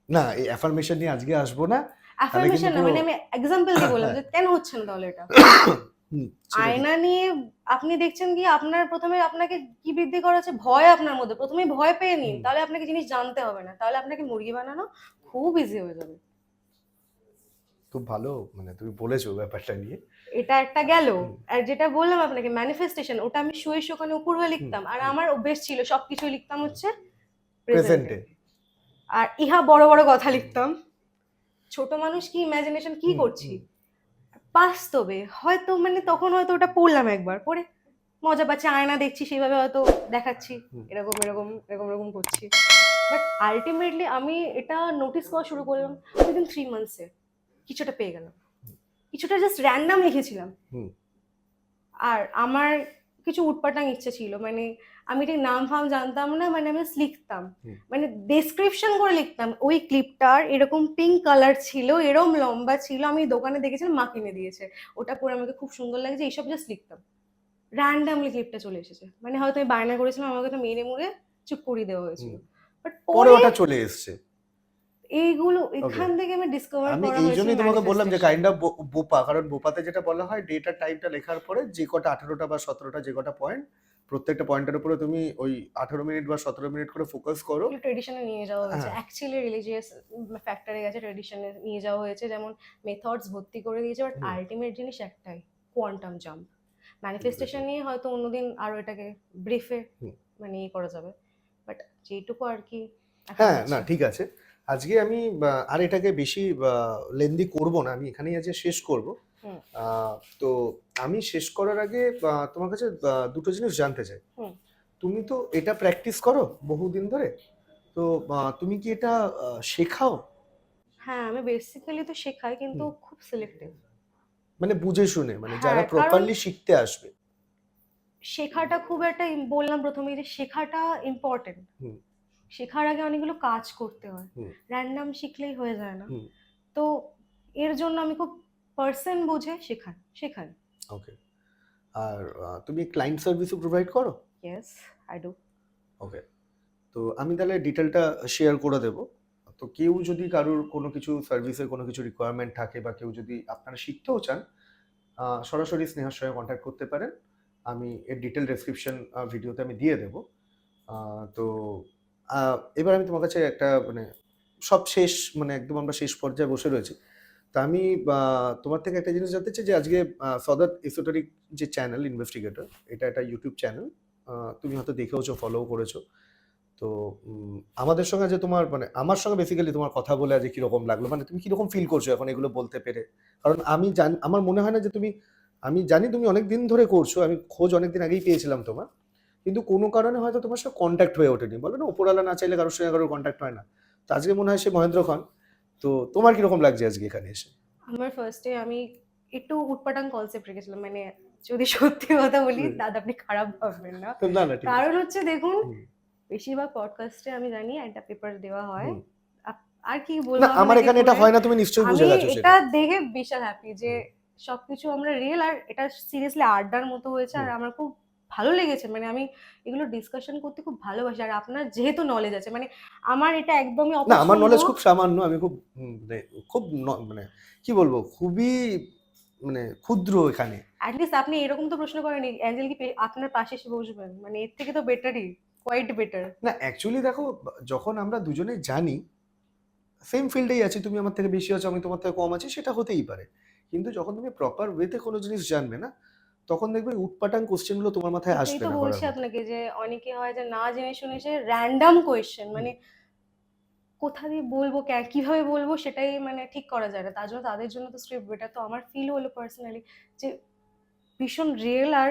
না, এই অ্যাফার্মেশন নিয়ে আজকে আসবো না, তাহলে কিন্তু অ্যাফার্মেশন না, পুরো মানে আমি এক্সাম্পল দিয়ে বললাম হ্যাঁ যে কেন হচ্ছে না তাহলে এটা। সেটা ঠিক। আয়না নিয়ে আপনি দেখছেন কি আপনার প্রথমে আপনাকে কি বৃদ্ধি করা হচ্ছে, ভয় আপনার মধ্যে, প্রথমেই ভয় পেয়ে নিন, হুম, তাহলে আপনাকে জিনিস জানতে হবে না, তাহলে আপনাকে মুরগি বানানো খুব ইজি হয়ে যাবে। খুব ভালো মানে তুমি বলেছো ব্যাপারটা নিয়ে। এটা একটা গেল। হুম, আর যেটা বললাম আপনাকে ম্যানিফেস্টেশন, ওটা আমি শুয়ে শুয়ে ওখানে উপর হয়ে হুম, লিখতাম, আর হুম। আমার অভ্যেস ছিল সবকিছু লিখতাম হচ্ছে প্রেজেন্টে। প্রেজেন্টে। আর ইহা বড় বড় কথা লিখতাম, ছোট মানুষ কি ইমাজিনেশন কি হুম, করছি। হুম, বাস্তবে হয়তো মানে তখন হয়তো ওটা পড়লাম একবার পড়ে মজা পাচ্ছি, আয়না দেখছি সেইভাবে হয়তো দেখাচ্ছি, হুম। এরকম এরকম এরকম এরকম করছি। বাট আলটিমেটলি আমি এটা নোটিস করা শুরু করলাম উইদিন 3 মান্থসে, কিছুটা পেয়ে গেলাম, কিছুটা জাস্ট র্যান্ডাম লিখেছিলাম। হুম, আর আমার কিছু উটপাটাং ইচ্ছে ছিল, মানে আমি ঠিক নাম ফাম জানতাম না, মানে আমি just লিখতাম, হুম। মানে ডেসক্রিপশন করে লিখতাম ওই ক্লিপটার এরকম পিঙ্ক কালার ছিল, এরকম লম্বা ছিল, আমি দোকানে দেখেছিলাম, মা কিনে দিয়েছে, ওটা পরে আমাকে খুব সুন্দর লাগছে, এইসব জাস্ট লিখতাম। র্যান্ডামলি ক্লিপটা চলে এসেছে, মানে হয়তো আমি বায়না করেছিলাম, আমাকে তো মেরে মুড়ে চুপ করিয়ে দেওয়া হয়েছিল। হুম। বাট পরে পরে ওটা চলে এসছে। এইগুলো ওকে। এখান থেকে আমি ডিসকভার আমি করা এই হয়েছিল জন্যই তোমাকে বললাম যে ম্যানিফেস্টেশন। কাইন্ড অফ বোপা, কারণ বোপাতে যেটা বলা হয় ডেটা টাইপটা লেখার পরে যে কটা 18টা বা 17টা যে কটা পয়েন্ট, প্রত্যেকটা পয়েন্টের উপরে তুমি ওই 18 মিনিট বা 17 মিনিট করে ফোকাস করো। এগুলো ট্রেডিশনে নিয়ে যাওয়া হয়েছে, হ্যাঁ। অ্যাকচুয়ালি রিলিজিয়াস ফ্যাক্টরে গেছে, ট্রেডিশনে নিয়ে যাওয়া হয়েছে, যেমন মেথডস ভর্তি করে দিয়েছে, বাট হুম, আলটিমেট জিনিস একটাই, কোয়ান্টাম জাম্প। বুঝেছি। ম্যানিফেস্টেশন নিয়ে হয়তো অন্যদিন আরো এটাকে ব্রিফে হুম। মানে ইয়ে করা যাবে, বাট যেটুকু আর কি এখন হ্যাঁ, না হচ্ছে। ঠিক আছে। আজকে আমি আর এটাকে বেশি লেন্দি করব না। আমি এখানেই আজকে শেষ করব। হুম আ তো আমি শেষ করার আগে তোমার কাছে দুটো জিনিস জানতে চাই। হুম। তুমি তো এটা প্র্যাকটিস করো বহুদিন ধরে। তো তুমি কি এটা শেখাও? হ্যাঁ, আমি বেসিক্যালি তো শেখাই, কিন্তু হুম। খুব সিলেক্টিভ। মানে বুঝে শুনে, মানে যারা হ্যাঁ, কারণ প্রপারলি শিখতে আসবে। শেখাটা খুব একটা বললাম প্রথমেই যে শেখাটা ইম্পর্টেন্ট। হুম, শেখার আগে অনেকগুলো কাজ করতে হয়, হুম, র্যান্ডাম শিখলেই হয়ে যায় না। হুম। তো এর জন্য আমি খুব পার্সন বুঝে শেখাই শেখাই। ওকে। আর তুমি ক্লায়েন্ট সার্ভিসও প্রোভাইড করো? Yes, I do. ওকে। তো আমি তাহলে ডিটেলটা শেয়ার করে দেব। তো কেউ যদি কারোর কোনো কিছু সার্ভিসের কোনো কিছু রিকোয়ারমেন্ট থাকে বা কেউ যদি আপনারা শিখতেও চান, সরাসরি স্নেহার সঙ্গে কন্ট্যাক্ট করতে পারেন। আমি এর ডিটেল ডেসক্রিপশন ভিডিওতে আমি দিয়ে দেব। তো এবার আমি তোমার কাছে একটা মানে সব শেষ, মানে একদম আমরা শেষ পর্যায়ে বসে রয়েছি। তা আমি তোমার থেকে একটা জিনিস জানতে চাই যে আজকে সদাত এসোটেরিক যে চ্যানেল ইনভেস্টিগেটর, এটা একটা ইউটিউব চ্যানেল। তুমি হয়তো দেখেওছো, ফলোও করেছো। তো আমাদের সঙ্গে যে তোমার মানে আমার সঙ্গে বেসিক্যালি তোমার কথা বলে আজকে কিরকম লাগলো? মানে তুমি কিরকম ফিল করছো এখন এগুলো বলতে পেরে? কারণ আমি আমার মনে হয় না যে তুমি, আমি জানি তুমি অনেক দিন ধরে করছো। আমি খোঁজ অনেকদিন আগেই পেয়েছিলাম তোমার। কিন্তু কোনো কারণে হয়তো তোমার সাথে কনট্যাক্ট হয়ে ওঠেনি। বলে না উপরওয়ালা না চাইলে কারোর সঙ্গে কারোর কনট্যাক্ট হয় না। তো আজকে মনে হয় সে মহেন্দ্র খান। তো তোমার কিরকম লাগছে আজকে এখানে এসে? আমার ফার্স্টে আমি একটু উটপাটাং কনসেপ্ট রেখেছিলাম, মানে যদি সত্যি কথা বলি হুম। দাদা আপনি খারাপ ভাববেন না। না, না ঠিক আছে। কারণ হচ্ছে দেখুন, হুম, বেশিরভাগ পডকাস্টে আমি জানি একটা পেপার দেওয়া হয়। হুম। আর কি না বলবো আমার আপনাকে এখানে এটা পড়ে, হয় না, তুমি নিশ্চয়ই বুঝে আমি গেছো এটা সেটা। দেখে বিশাল হ্যাপি যে হুম, সবকিছু আমরা রিয়েল, আর এটা সিরিয়াসলি আড্ডার মতো হয়েছে, আর হুম। আমার খুব ভালো লেগেছে, মানে আমি এগুলো ডিসকাশন করতে খুব ভালোবাসি, আর আপনার যেহেতু নলেজ আছে, মানে আমার এটা একদমই না আমার অপছন্দ। নলেজ খুব সামান্য। আমি খুব মানে খুব মানে কি বলবো, খুবই মানে ক্ষুদ্র এখানে। অ্যাটলিস্ট আপনি এরকম তো প্রশ্ন করেনি অ্যাঞ্জেল কি আপনার পাশে এসে বসবেন, মানে এর থেকে তো বেটারই, কোয়াইট বেটার। না অ্যাকচুয়ালি দেখো, যখন আমরা দুজনে জানি সেম ফিল্ডেই আছি, তুমি আমার থেকে বেশি আছো, আমি তোমার থেকে কম আছি, সেটা হতেই পারে। কিন্তু যখন তুমি প্রপার ওয়েতে কোনো জিনিস জানবে না, তখন দেখবে উটপাটাং কোশ্চেনগুলো তোমার মাথায় এটাই আসবে তো না করার বলছি মতো। আপনাকে যে অনেকে হয় যে না জেনে শুনে সে র্যান্ডাম কোয়েশ্চেন, হুম। মানে কোথা দিয়ে বলবো কিভাবে বলবো সেটাই মানে ঠিক করা যায় না, তার জন্য তাদের জন্য তো স্ক্রিপ্ট বেটার। তো আমার ফিল হলো পার্সোনালি যে ভীষণ রিয়েল, আর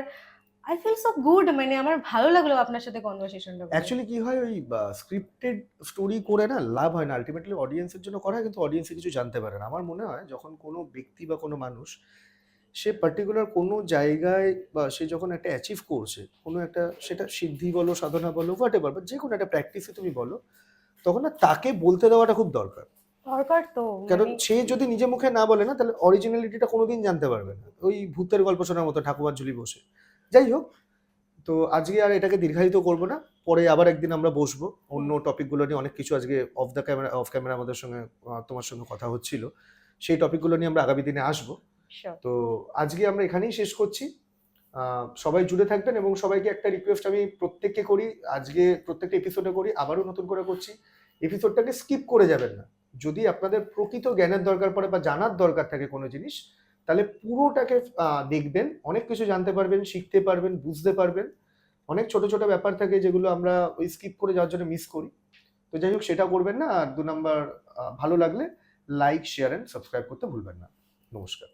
আই ফিল সো গুড, মানে আমার ভালো লাগলো আপনার সাথে কনভারসেশনটা করে। অ্যাকচুয়ালি কি হয়, ওই স্ক্রিপ্টেড স্টোরি করে না লাভ হয় না। আলটিমেটলি অডিয়েন্সের জন্য করা হয়, কিন্তু অডিয়েন্সে কিছু জানতে পারে না। আমার মনে হয় যখন কোনো ব্যক্তি বা কোনো মানুষ সে পার্টিকুলার কোনো জায়গায় বা সে যখন একটা অ্যাচিভ করছে, কোনো একটা সেটা সিদ্ধি বলো, সাধনা বলো, হোয়াট এভার, বা যে কোনো একটা প্র্যাকটিসে তুমি বলো, তখন না তাকে বলতে দেওয়াটা খুব দরকার। দরকার তো কারণ মানে সে যদি নিজে মুখে না বলে না, তাহলে অরিজিনালিটিটা কোনোদিন জানতে পারবে না, ওই ভূতের গল্প শোনার মতো ঠাকুমার ঝুলি বসে। যাই হোক, তো আজকে আর এটাকে দীর্ঘায়িত করবো না, পরে আবার একদিন আমরা বসবো অন্য টপিকগুলো নিয়ে। অনেক কিছু আজকে অফ ক্যামেরা আমাদের সঙ্গে তোমার সঙ্গে কথা হচ্ছিল, সেই টপিকগুলো নিয়ে আমরা আগামী দিনে আসবো। sure. তো আজকে আমরা এখানেই শেষ করছি। সবাই জুড়ে থাকবেন, এবং সবাইকে একটা রিকোয়েস্ট আমি প্রত্যেককে করি, আজকে প্রত্যেকটা এপিসোডে করি, আবারও নতুন করে করছি, এপিসোডটাকে স্কিপ করে যাবেন না। যদি আপনাদের প্রকৃত জ্ঞানের দরকার পড়ে বা জানার দরকার থাকে কোনো জিনিস, তাহলে পুরোটাকে দেখবেন, অনেক কিছু জানতে পারবেন, শিখতে পারবেন, বুঝতে পারবেন। অনেক ছোট ছোট ব্যাপার থাকে যেগুলো আমরা ওই স্কিপ করে যাওয়ার জন্য মিস করি। তো যাই হোক, সেটা করবেন না। আর 2 নাম্বার, ভালো লাগলে লাইক, শেয়ার এন্ড সাবস্ক্রাইব করতে ভুলবেন না। নমস্কার।